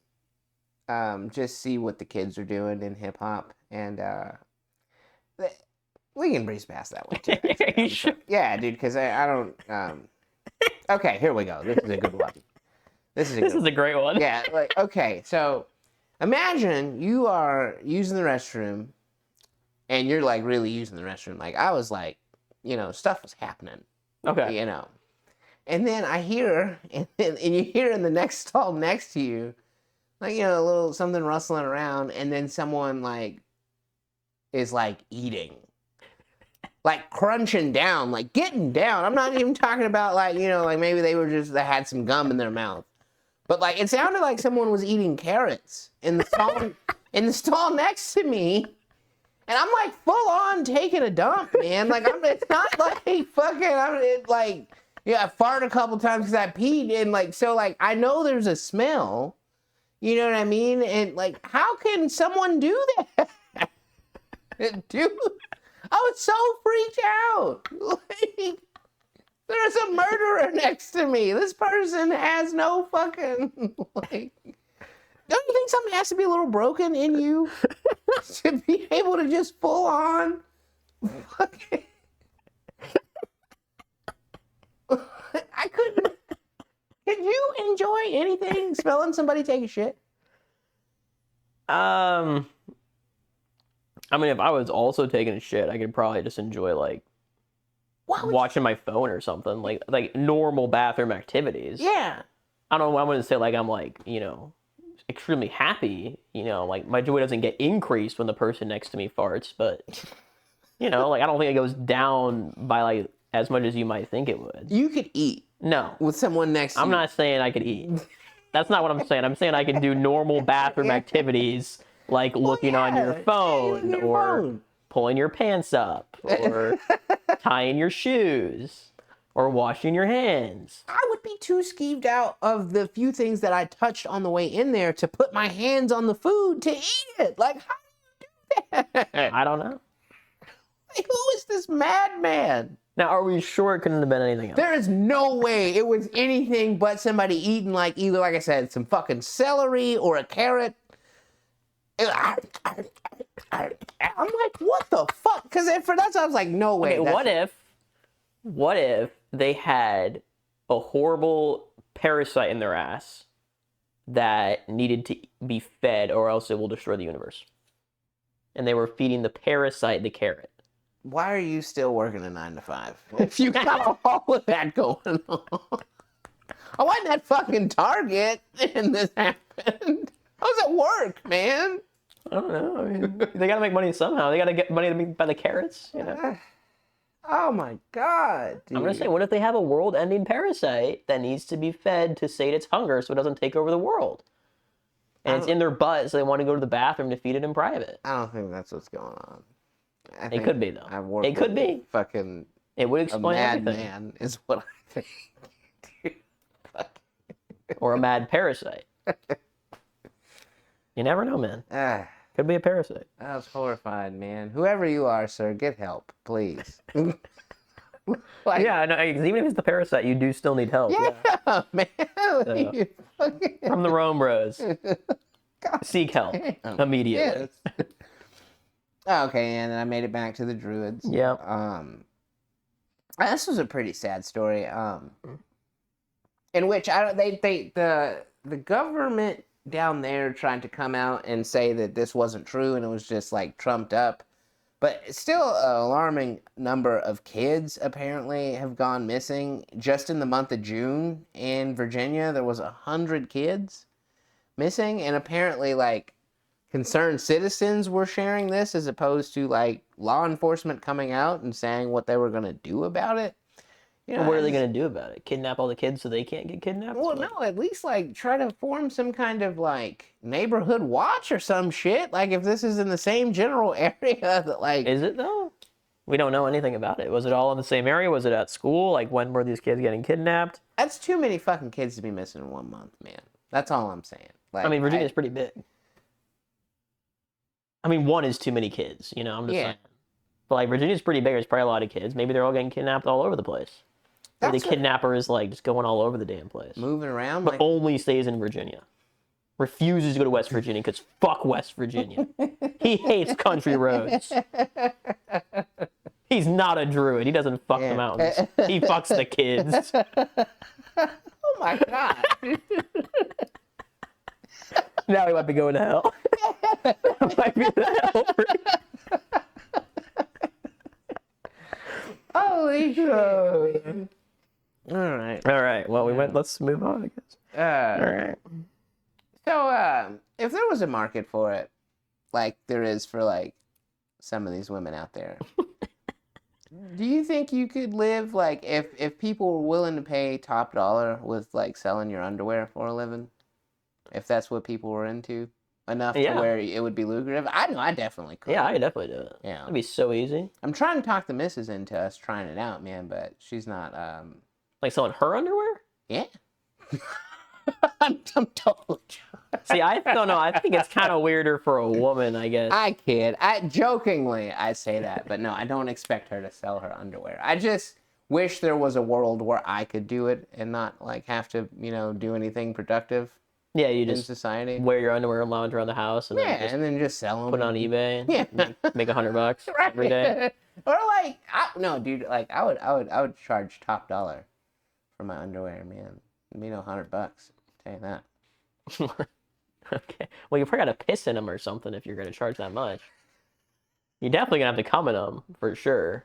just see what the kids are doing in hip hop, and we can breeze past that one too. Are you sure? Yeah, dude, because I don't. Okay, here we go. This is a good one. This is a great one. Yeah, okay, so imagine you are using the restroom, and you're like really using the restroom. Like I was like, stuff was happening. Okay. And then I hear, and you hear in the next stall next to you, like, a little something rustling around, and then someone like is like eating. Like crunching down, like getting down. I'm not even talking about like, like maybe they had some gum in their mouth. But like it sounded like someone was eating carrots in the stall next to me. And I'm like full on taking a dump, man. Like it's not like fucking I farted a couple times because I peed, and like so like I know there's a smell. You know what I mean? And like how can someone do that? Dude, I was so freaked out. Like, there's a murderer next to me. This person has no fucking, like... Don't you think something has to be a little broken in you to be able to just full on fucking... I couldn't... Can you enjoy anything smelling somebody take a shit? I mean, if I was also taking a shit, I could probably just enjoy like watching my phone or something, like normal bathroom activities. Yeah. I don't know. I wouldn't say like I'm like extremely happy. Like my joy doesn't get increased when the person next to me farts, but like I don't think it goes down by like as much as you might think it would. You could eat. No. With someone next to you. I'm not saying I could eat. That's not what I'm saying. I'm saying I can do normal bathroom activities. Like looking on your phone, or pulling your pants up, or tying your shoes, or washing your hands. I would be too skeeved out of the few things that I touched on the way in there to put my hands on the food to eat it. Like, how do you do that? I don't know. Like, who is this madman? Now, are we sure it couldn't have been anything else? There is no way it was anything but somebody eating, like, either, like I said, some fucking celery or a carrot. I'm like, what the fuck? Because for that, I was like, no way. Okay, what if they had a horrible parasite in their ass that needed to be fed, or else it will destroy the universe? And they were feeding the parasite the carrot. Why are you still working a 9 to 5? If you got all of that going on. I wasn't at fucking Target and this happened. How does it work, man? I don't know. I mean, they gotta make money somehow. They gotta get money to by the carrots, Oh my god, dude. I'm gonna say, what if they have a world-ending parasite that needs to be fed to sate its hunger so it doesn't take over the world? And it's in their butt, so they want to go to the bathroom to feed it in private. I don't think that's what's going on. It could be, though. It could be. Fucking... It would explain everything. A madman is what I think. Or a mad parasite. You never know, man. Could be a parasite. I was horrified, man. Whoever you are, sir, get help, please. Like, Yeah, no, 'cause even if it's the parasite, you do still need help. yeah, man. You fucking- From the RomeBros, God seek help damn. immediately. Yes. Okay, and then I made it back to the Druids. Yeah. This was a pretty sad story. In which I don't the government down there tried to come out and say that this wasn't true and it was just like trumped up. But still, an alarming number of kids apparently have gone missing. Just in the month of June in Virginia, there was 100 kids missing, and apparently, like, concerned citizens were sharing this as opposed to like law enforcement coming out and saying what they were going to do about it. You know, What are they going to do about it? Kidnap all the kids so they can't get kidnapped? well, no, at least like try to form some kind of like neighborhood watch or some shit. Like if this is in the same general area that like Is it though? We don't know anything about it. Was it all in the same area? Was it at school? Like when were these kids getting kidnapped? that's too many fucking kids to be missing in 1 month, man. That's all I'm saying. Like I mean, Virginia's pretty big. I mean, one is too many kids, you know, I'm just saying. But like Virginia's pretty big, there's probably a lot of kids. Maybe they're all getting kidnapped all over the place. Or the kidnapper is like just going all over the damn place. Moving around, but like only stays in Virginia. Refuses to go to West Virginia because fuck West Virginia. He hates country roads. He's not a druid. He doesn't fuck the mountains. He fucks the kids. Oh my god. Now he might be going to hell. Might be the hell for Holy shit. All right. Well, let's move on, I guess. All right. So, if there was a market for it, like there is for like some of these women out there, do you think you could live like if people were willing to pay top dollar with like selling your underwear for a living? If that's what people were into enough to where it would be lucrative? I know I definitely could. Yeah, I could definitely do it. Yeah. It'd be so easy. I'm trying to talk the missus into us trying it out, man, but she's not Like selling her underwear? Yeah. I'm totally See, I don't know. I think it's kind of weirder for a woman, I guess. I kid. I jokingly I say that, but no, I don't expect her to sell her underwear. I just wish there was a world where I could do it and not like have to, do anything productive. Yeah, you in just society. Wear your underwear and lounge around the house, and then just sell them. Put it on eBay. And make $100 right. every day. Or like, no, dude. Like, I would charge top dollar for my underwear, man. It'd be no $100. I'll tell you that. Okay. Well, you probably got to piss in them or something if you're going to charge that much. You're definitely going to have to cum in them for sure.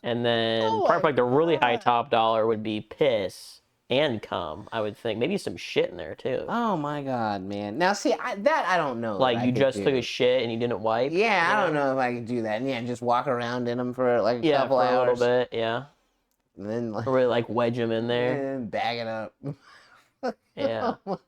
And then probably like the really high top dollar would be piss. And cum, I would think. Maybe some shit in there, too. Oh, my God, man. Now, see, I don't know. Like, you just took a shit and you didn't wipe? Yeah, I don't know if I could do that. And, just walk around in them for, like, a couple hours. Yeah, for a little bit, yeah. And then, like... Really, like, wedge them in there. And bag it up. Yeah. Oh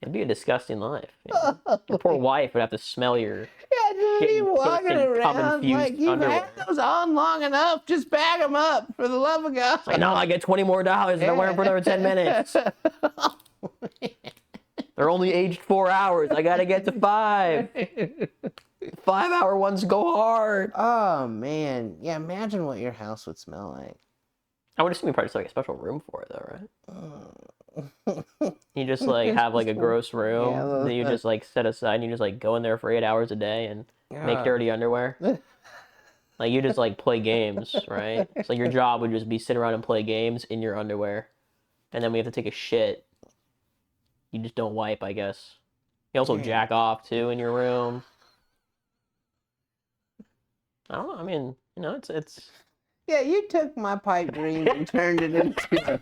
it'd be a disgusting life. Yeah. Your poor wife would have to smell your... Yeah, just be walking around like you've had those on long enough. Just bag them up, for the love of God. I know, I get $20 more and I wear them for another 10 minutes. They're only aged 4 hours. I gotta get to 5. 5-hour ones go hard. Oh, man. Yeah, imagine what your house would smell like. I would assume you probably just like a special room for it, though, right? You just like have like a gross room that you just like set aside and you just like go in there for 8 hours a day and make dirty underwear. Like you just like play games, right? So your job would just be sit around and play games in your underwear. And then we have to take a shit. You just don't wipe, I guess. You also jack off too in your room. I don't know, I mean, it's Yeah, you took my pipe dream and turned it into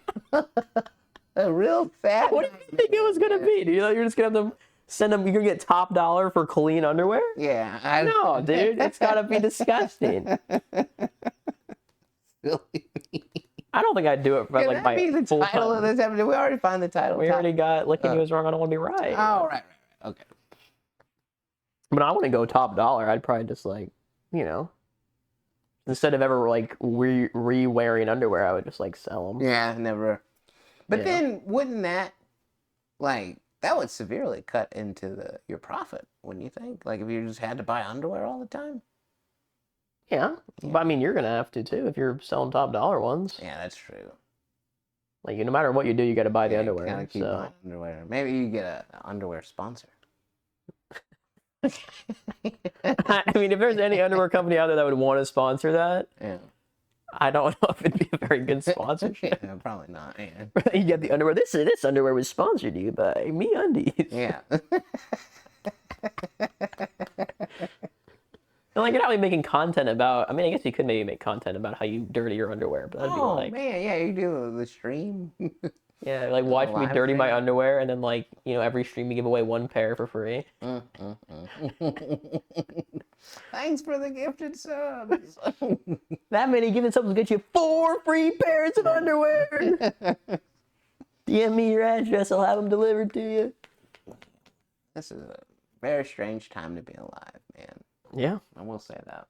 a real sad. What did you think it was gonna be? Do you thought you were just gonna have to send them? You're gonna get top dollar for clean underwear? Yeah. No, dude, it's gotta be disgusting. I don't think I'd do it for like my be the full title time. of this episode? We already find the title. We already got licking you is wrong. I don't want to be right. Oh, right. Okay. But I wouldn't go top dollar. I'd probably just like, instead of ever like re-wearing underwear, I would just like sell them. Yeah, never. But then wouldn't that that would severely cut into your profit, wouldn't you think? Like if you just had to buy underwear all the time? Yeah. But I mean, you're going to have to too if you're selling top dollar ones. Yeah, that's true. Like, no matter what you do, you got to buy the underwear. Gotta keep buying underwear. Maybe you get an underwear sponsor. I mean, if there's any underwear company out there that would want to sponsor that, yeah. I don't know if it'd be a very good sponsorship. Yeah, probably not. Yeah. You get the underwear. This underwear was sponsored to you by MeUndies. Yeah. And like, you're not really making content about. I mean, I guess you could maybe make content about how you dirty your underwear, but that'd be like, man, yeah, you do the stream. yeah, like watch me dirty my underwear, and then like, you know, every stream you give away one pair for free. Thanks for the gifted subs. That many gifted subs will get you 4 free pairs of underwear. DM me your address, I'll have them delivered to you. This is a very strange time to be alive, man. Yeah. I will say that.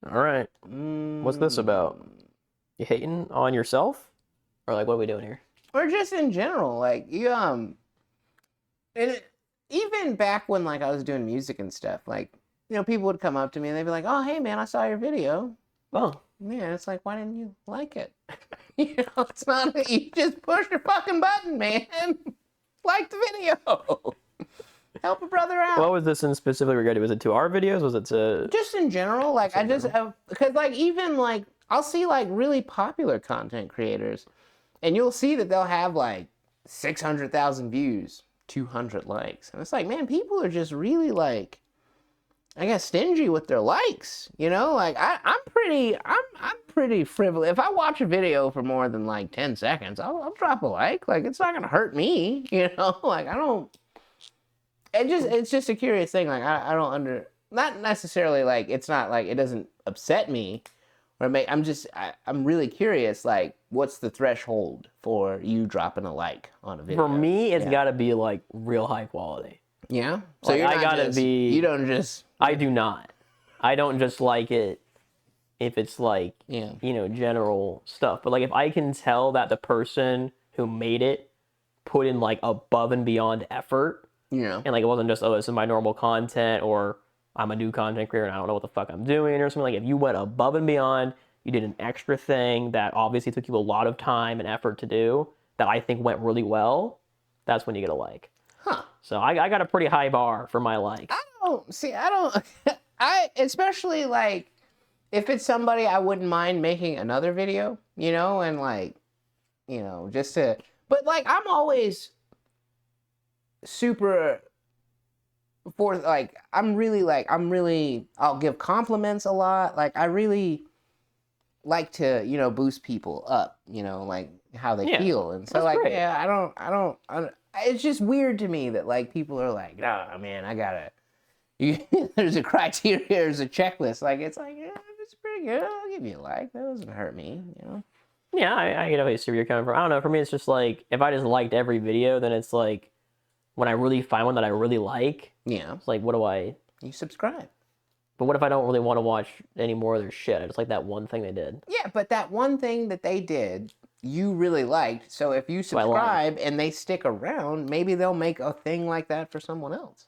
All right. What's this about? You hating on yourself? Or like, what are we doing here? Or just in general, like, you, even back when, like, I was doing music and stuff, like, you know, people would come up to me and they'd be like, oh, hey, man, I saw your video. Oh. Yeah, it's like, why didn't you like it? You know, it's not, you just push your fucking button, man. Like the video. Help a brother out. What was this in specifically regarding? Was it to our videos? Was it to... Just in general, like, I just have, because, like, even, like, I'll see, like, really popular content creators, and you'll see that they'll have, like, 600,000 views, 200 likes. And it's like, man, people are just really, like, I guess, stingy with their likes, you know? Like, I'm pretty frivolous. If I watch a video for more than, like, 10 seconds, I'll drop a like. Like, it's not gonna hurt me, you know? Like, I don't... It's just a curious thing. Like, I don't not necessarily, like, it's not, like, it doesn't upset me, or I'm really curious, like, what's the threshold for you dropping a like on a video? For me, it's gotta be, like, real high quality. Yeah? So like, you're not I gotta be... You don't just... I do not. I don't just like it if it's, like, yeah, you know, general stuff. But, like, if I can tell that the person who made it put in, like, above and beyond effort, yeah, and, like, it wasn't just, oh, this is my normal content, or I'm a new content creator and I don't know what the fuck I'm doing, or something. Like, if you went above and beyond, you did an extra thing that obviously took you a lot of time and effort to do, that I think went really well, that's when you get a like. Huh. So I got a pretty high bar for my like. I especially, like, if it's somebody I wouldn't mind making another video, you know, and, like, you know, just to, but, like, I'm always super for, like, I'll give compliments a lot. Like, I really like to, you know, boost people up, you know, like, how they feel. And so, like, great. Yeah, I don't, it's just weird to me that, like, people are like, nah, man, I gotta, there's a criteria, there's a checklist. Like, it's like, yeah, it's pretty good. I'll give you a like. That doesn't hurt me, you know? Yeah, I get how see where you're coming from. I don't know. For me, it's just like, if I just liked every video, then it's like, when I really find one that I really like, yeah, it's like, what do I... You subscribe. But what if I don't really want to watch any more of their shit? I just like that one thing they did. Yeah, but that one thing that they did, you really liked. So if you subscribe and they stick around, maybe they'll make a thing like that for someone else.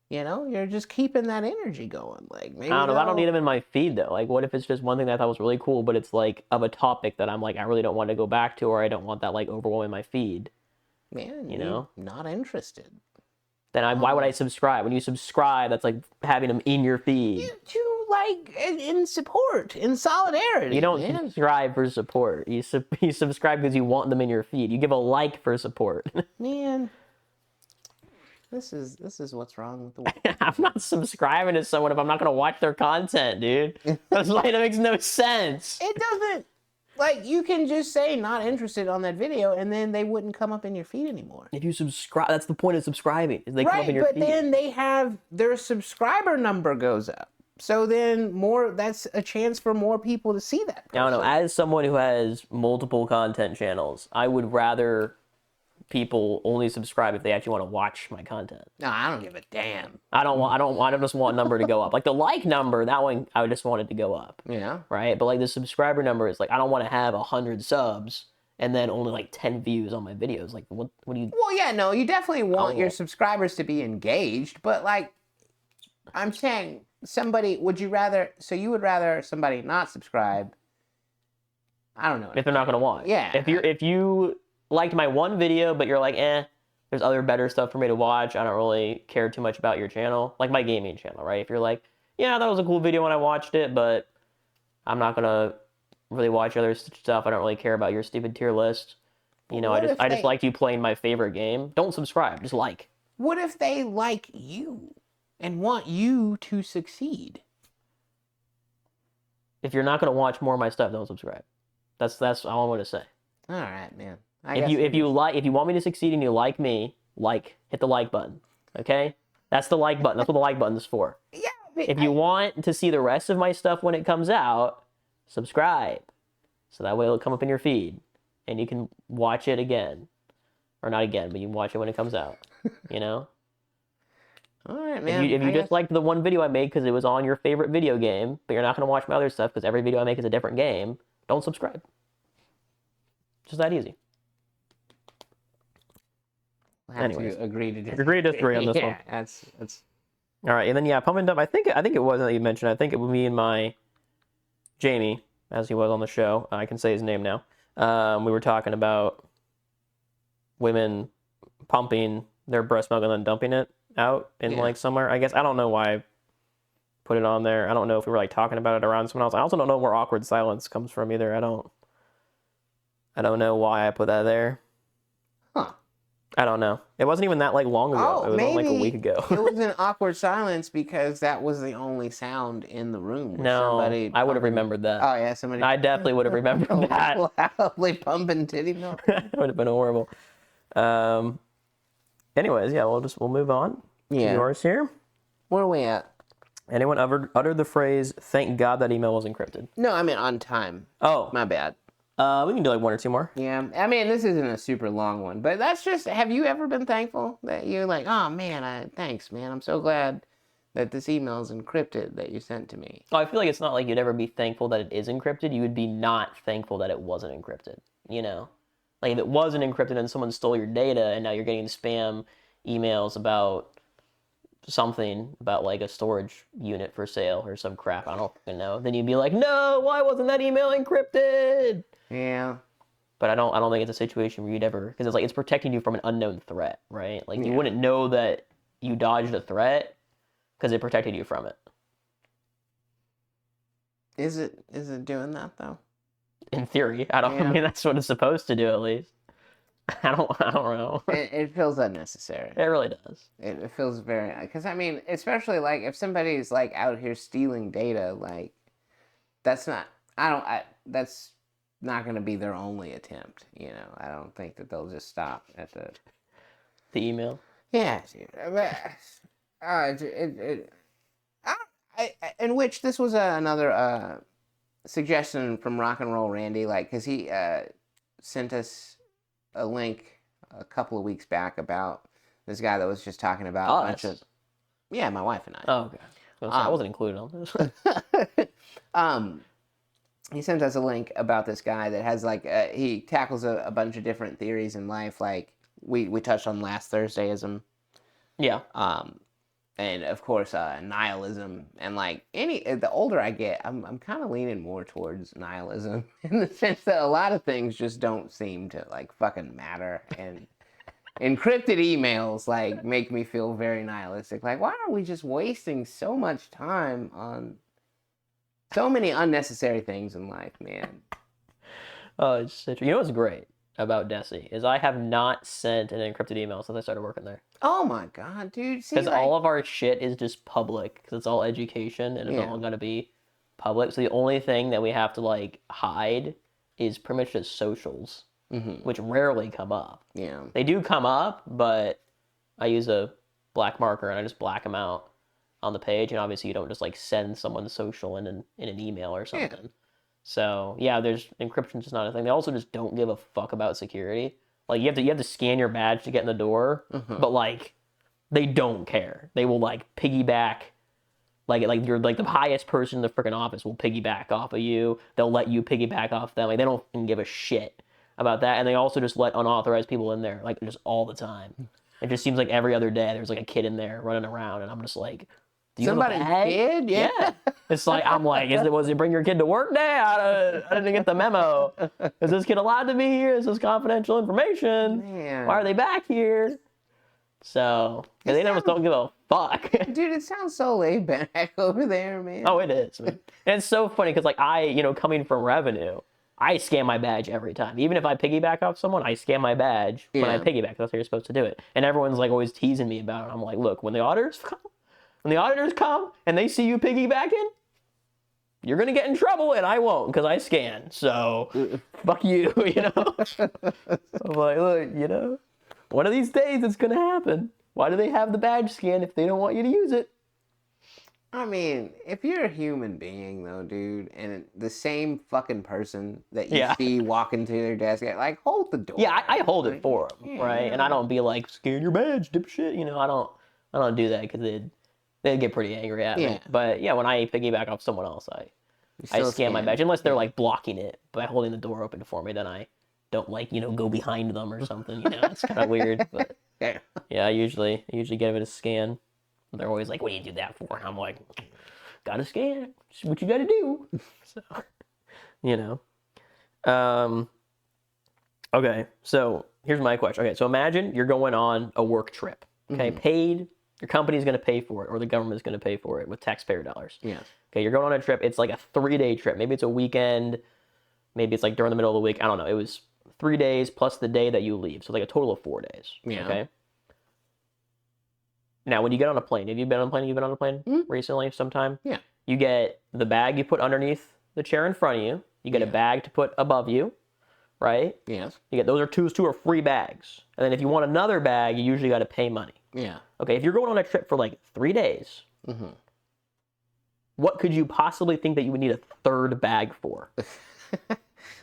You know, you're just keeping that energy going. Like, maybe I don't know. I don't need them in my feed though. Like, what if it's just one thing that I thought was really cool, but it's like of a topic that I'm like, I really don't want to go back to, or I don't want that like overwhelming my feed. Man, you know, not interested. Then why would I subscribe? When you subscribe, that's like having them in your feed. You like in support, in solidarity. You don't subscribe for support. You subscribe because you want them in your feed. You give a like for support. Man, this is what's wrong with the world. I'm not subscribing to someone if I'm not gonna watch their content, dude. That's like, that makes no sense. It doesn't. Like, you can just say not interested on that video, and then they wouldn't come up in your feed anymore. If you subscribe, that's the point of subscribing. Is they come up in your feed. But then they have, their subscriber number goes up. So then that's a chance for more people to see that person. I don't know. As someone who has multiple content channels, I would rather people only subscribe if they actually want to watch my content. No, I don't give a damn. I just want number to go up. Like the like number, that one, I just want it to go up. Yeah. Right? But like the subscriber number is like, I don't want to have 100 subs and then only like 10 views on my videos. Like, what do you... Well, yeah, no, you definitely want your subscribers to be engaged, but like, I'm saying, somebody, would you rather, so you would rather somebody not subscribe? I don't know. If they're not going to watch. Yeah. If you liked my one video, but you're like, there's other better stuff for me to watch. I don't really care too much about your channel. Like my gaming channel, right? If you're like, yeah, that was a cool video when I watched it, but I'm not going to really watch other stuff. I don't really care about your stupid tier list. You know, I just like you playing my favorite game. Don't subscribe, just like. What if they like you and want you to succeed? If you're not going to watch more of my stuff, don't subscribe. That's all I'm going to say. All right, man. If you want me to succeed and you like me, hit the like button. Okay? That's the like button. That's what the like button is for. Yeah. If you want to see the rest of my stuff when it comes out, subscribe. So that way it'll come up in your feed and you can watch it again. Or not again, but you can watch it when it comes out. You know? All right, man. If you just liked the one video I made because it was on your favorite video game, but you're not going to watch my other stuff because every video I make is a different game, don't subscribe. Just that easy. Anyways, agree to disagree on this one. That's all right. And then Pump and Dump. I think it wasn't that you mentioned. I think it was me and my Jamie, as he was on the show. I can say his name now. We were talking about women pumping their breast milk and then dumping it out in like somewhere. I guess I don't know why I put it on there. I don't know if we were like talking about it around someone else. I also don't know where awkward silence comes from either. I don't know why I put that there. Huh. I don't know. It wasn't even that like long ago. It was maybe like a week ago. It was an awkward silence because that was the only sound in the room. No, I would have remembered that. Oh yeah, somebody. I definitely would have remembered that. Loudly pumping titty milk. It would have been horrible. Anyways, we'll move on. Yeah. Yours here. Where are we at? Anyone uttered the phrase "Thank God that email was encrypted"? No, I mean on time. Oh, my bad. We can do like one or two more. Yeah, I mean this isn't a super long one, but that's just. Have you ever been thankful that you're like, oh man, thanks, man. I'm so glad that this email is encrypted that you sent to me. Oh, I feel like it's not like you'd ever be thankful that it is encrypted. You would be not thankful that it wasn't encrypted. You know, like if it wasn't encrypted and someone stole your data and now you're getting spam emails about something about like a storage unit for sale or some crap, I don't fucking know, then you'd be like, no, why wasn't that email encrypted? Yeah. But I don't think it's a situation where you'd ever, because it's like it's protecting you from an unknown threat, right? Like you wouldn't know that you dodged a threat because it protected you from it. Is it doing that though? In theory, I mean that's what it's supposed to do at least. I don't know. It feels unnecessary. It really does. It feels very, because I mean, especially like if somebody's like out here stealing data, like that's not going to be their only attempt. You know, I don't think that they'll just stop at the email. Yeah, in which this was another suggestion from Rock and Roll Randy, like because he sent us a link a couple of weeks back about this guy that was just talking about a bunch of my wife and I. Oh, okay. I wasn't included on this. He sent us a link about this guy that has like he tackles a bunch of different theories in life, like we touched on last Thursdayism. Yeah. And of course nihilism, and like the older I get, I'm kind of leaning more towards nihilism in the sense that a lot of things just don't seem to like fucking matter, and encrypted emails like make me feel very nihilistic. Like, why are we just wasting so much time on so many unnecessary things in life, man? Oh, it's such. You know what's great about Desi is I have not sent an encrypted email since I started working there. Oh my god, dude! Because all of our shit is just public, because it's all education and it's all gonna be public. So the only thing that we have to like hide is pretty much just socials, which rarely come up. Yeah, they do come up, but I use a black marker and I just black them out on the page. And obviously, you don't just like send someone's social in an email or something. Yeah. So there's encryption's just not a thing. They also just don't give a fuck about security. Like you have to scan your badge to get in the door, but like they don't care. They will like piggyback, like you're like the highest person in the freaking office will piggyback off of you. They'll let you piggyback off them. Like they don't give a shit about that. And they also just let unauthorized people in there, like just all the time. It just seems like every other day there's like a kid in there running around, and I'm just like, Do you have a Somebody's bag? kid? Yeah. It's like, I'm like, was it bring your kid to work day? I didn't get the memo. Is this kid allowed to be here? Is this confidential information? Man. Why are they back here? So, they never don't give a fuck. Dude, it sounds so laid back over there, man. Oh, it is, man. And it's so funny because, like, coming from revenue, I scan my badge every time. Even if I piggyback off someone, I scan my badge when I piggyback. That's how you're supposed to do it. And everyone's, like, always teasing me about it. I'm like, look, when the auditors come and they see you piggybacking, you're going to get in trouble, and I won't because I scan. So, fuck you, you know? I'm like, look, one of these days it's going to happen. Why do they have the badge scan if they don't want you to use it? I mean, if you're a human being, though, dude, and the same fucking person that you see walking to their desk, like, hold the door. Yeah, I hold it for them, right? And I don't be like, scan your badge, dipshit. I don't do that because they'd get pretty angry at me. But yeah, when I piggyback off someone else, I scan my badge. Unless they're like blocking it by holding the door open for me, then I don't go behind them or something. It's kind of weird. But yeah, I usually give it a scan. They're always like, what do you do that for? And I'm like, gotta scan. It's what you gotta do. So, okay, so here's my question. Okay, so imagine you're going on a work trip. Okay, paid. Your company's going to pay for it, or the government's going to pay for it with taxpayer dollars. Yeah. Okay, you're going on a trip. It's like a 3-day trip. Maybe it's a weekend. Maybe it's like during the middle of the week. I don't know. It was 3 days plus the day that you leave. So like a total of 4 days. Yeah. Okay. Now, when you get on a plane, have you been on a plane? You've been on a plane recently sometime? Yeah. You get the bag you put underneath the chair in front of you. You get a bag to put above you, right? Yes. You get those are free bags. And then if you want another bag, you usually got to pay money. Yeah. Okay, if you're going on a trip for like 3 days, what could you possibly think that you would need a third bag for?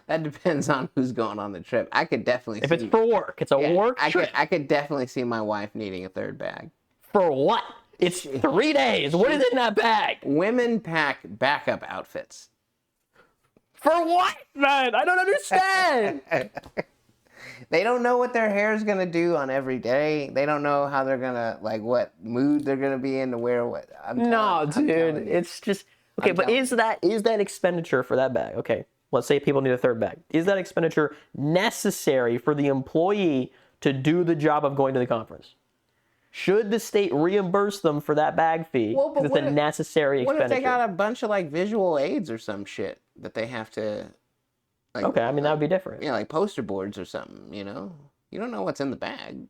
That depends on who's going on the trip. I could definitely If it's for work, it's a work trip. I could definitely see my wife needing a third bag. For what? It's 3 days. What is in that bag? Women pack backup outfits. For what, man? I don't understand. They don't know what their hair is going to do on every day. They don't know how they're going to, like, what mood they're going to be in to wear what. Dude. It's just... Okay, but is that expenditure for that bag? Okay, let's say people need a third bag. Is that expenditure necessary for the employee to do the job of going to the conference? Should the state reimburse them for that bag fee? Because it's a necessary expenditure. What if they got a bunch of, like, visual aids or some shit that they have to... Like, okay, I mean, that would be different. Yeah, like poster boards or something, You don't know what's in the bag.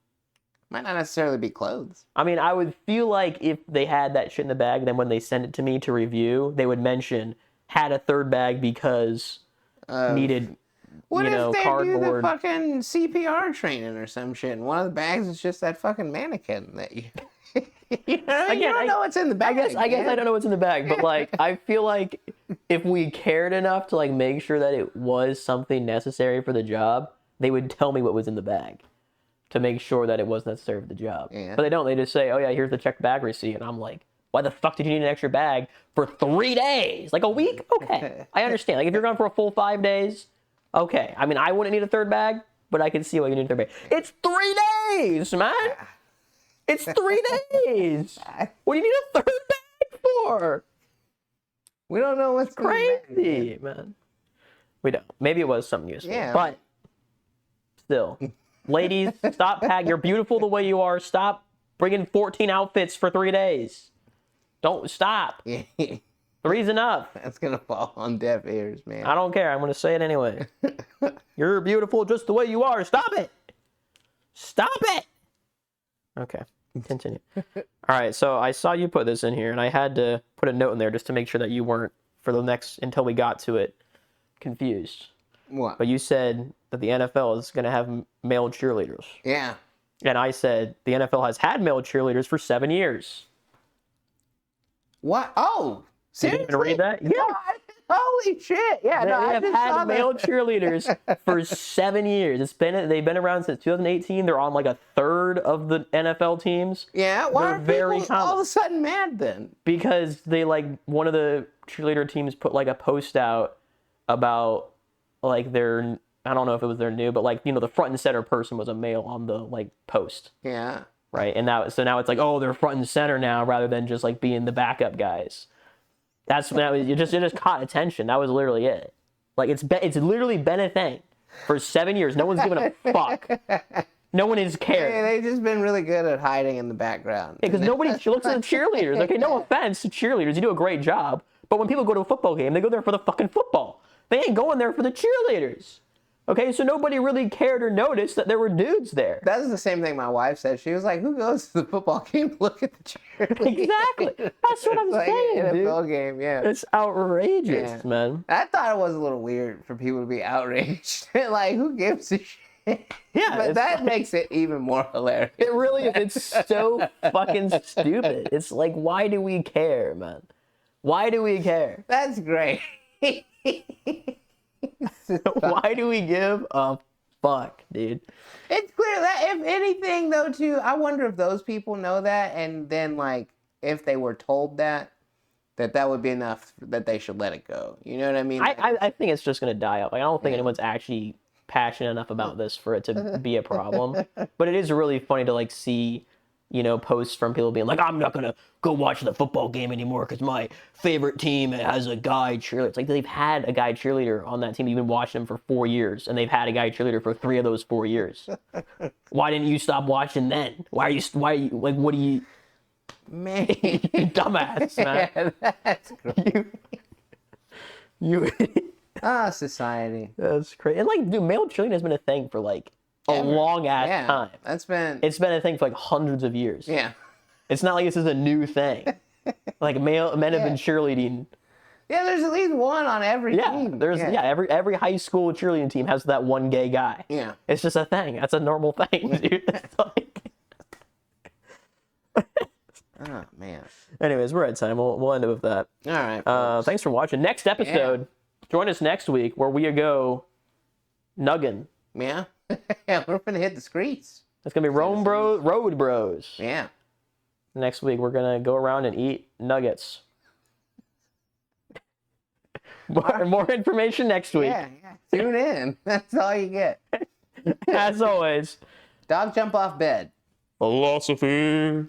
Might not necessarily be clothes. I mean, I would feel like if they had that shit in the bag, then when they send it to me to review, they would mention, had a third bag because needed, what if they cardboard. do the fucking CPR training or some shit, and one of the bags is just that fucking mannequin that you... you don't know what's in the bag. I guess I don't know what's in the bag, but like I feel like if we cared enough to like make sure that it was something necessary for the job, they would tell me what was in the bag to make sure that it was necessary for the job. Yeah. But they don't. They just say, "Oh yeah, here's the checked bag receipt," and I'm like, "Why the fuck did you need an extra bag for 3 days? Like a week? Okay, I understand. Like if you're gone for a full 5 days, okay. I mean, I wouldn't need a third bag, but I can see why you need a third bag. It's 3 days, man." It's 3 days. What do you need a third bag for? We don't know what's crazy, man. We don't. Maybe it was something useful. Yeah. But still, ladies, stop packing. You're beautiful the way you are. Stop bringing 14 outfits for 3 days. Don't stop. 3's enough. That's gonna fall on deaf ears, man. I don't care. I'm gonna say it anyway. You're beautiful just the way you are. Stop it. Stop it. Okay. Continue. All right, so I saw you put this in here, and I had to put a note in there just to make sure that you weren't, for the next, until we got to it, confused. What? But you said that the NFL is going to have male cheerleaders. Yeah. And I said the NFL has had male cheerleaders for 7 years. What? Oh, seriously? Did you even read that? Yeah. God, holy shit! Yeah, they have had male cheerleaders for 7 years. They've been around since 2018. They're on like a third of the NFL teams. Yeah, why are people all of a sudden mad then? Because they one of the cheerleader teams put like a post out about like their, I don't know if it was their new, but like the front and center person was a male on the like post. Yeah. right? And so now it's like, oh, they're front and center now rather than just like being the backup guys. You just caught attention. That was literally it. Like it's literally been a thing for 7 years. No one's given a fuck. No one has cared. Yeah, they've just been really good at hiding in the background. Because nobody looks at the cheerleaders. Okay, no offense to cheerleaders, you do a great job. But when people go to a football game, they go there for the fucking football. They ain't going there for the cheerleaders. Okay, so nobody really cared or noticed that there were dudes there. That's the same thing my wife said. She was like, "Who goes to the football game to look at the cheerleaders?" Exactly. That's what I'm saying, NFL dude. game, yeah. It's outrageous, man. I thought it was a little weird for people to be outraged. Like, who gives a shit? Yeah, but that makes it even more hilarious. It really is. It's so fucking stupid. It's like, why do we care, man? Why do we care? That's great. Why do we give a fuck, dude? It's clear that, if anything, though, too, I wonder if those people know that, and then, like, if they were told that would be enough that they should let it go. You know what I mean? I think it's just going to die up. Like, I don't think anyone's actually passionate enough about this for it to be a problem. But it is really funny to, like, see, you know, posts from people being like, I'm not going to go watch the football game anymore because my favorite team has a guy cheerleader. It's like they've had a guy cheerleader on that team. You've been watching them for 4 years, and they've had a guy cheerleader for 3 of those 4 years. Why didn't you stop watching then? Why are you like, what do you... Man. You dumbass, man. Yeah, that's great. You society. That's crazy. And, like, dude, male cheerleading has been a thing for, like, a long-ass time. It's been a thing for, like, hundreds of years. Yeah. It's not like this is a new thing. Like, men have been cheerleading. Yeah, there's at least one on every team. Every high school cheerleading team has that one gay guy. Yeah. It's just a thing. That's a normal thing, dude. It's like... Oh, man. Anyways, we're at time. We'll end it with that. All right. Thanks for watching. Next episode, join us next week where we go nuggin. Yeah. Yeah, we're going to hit the streets. It's going to be Road Bros. Yeah. Next week, we're going to go around and eat nuggets. More information next week. Yeah. Tune in. That's all you get. As always. Dog jump off bed. Philosophy.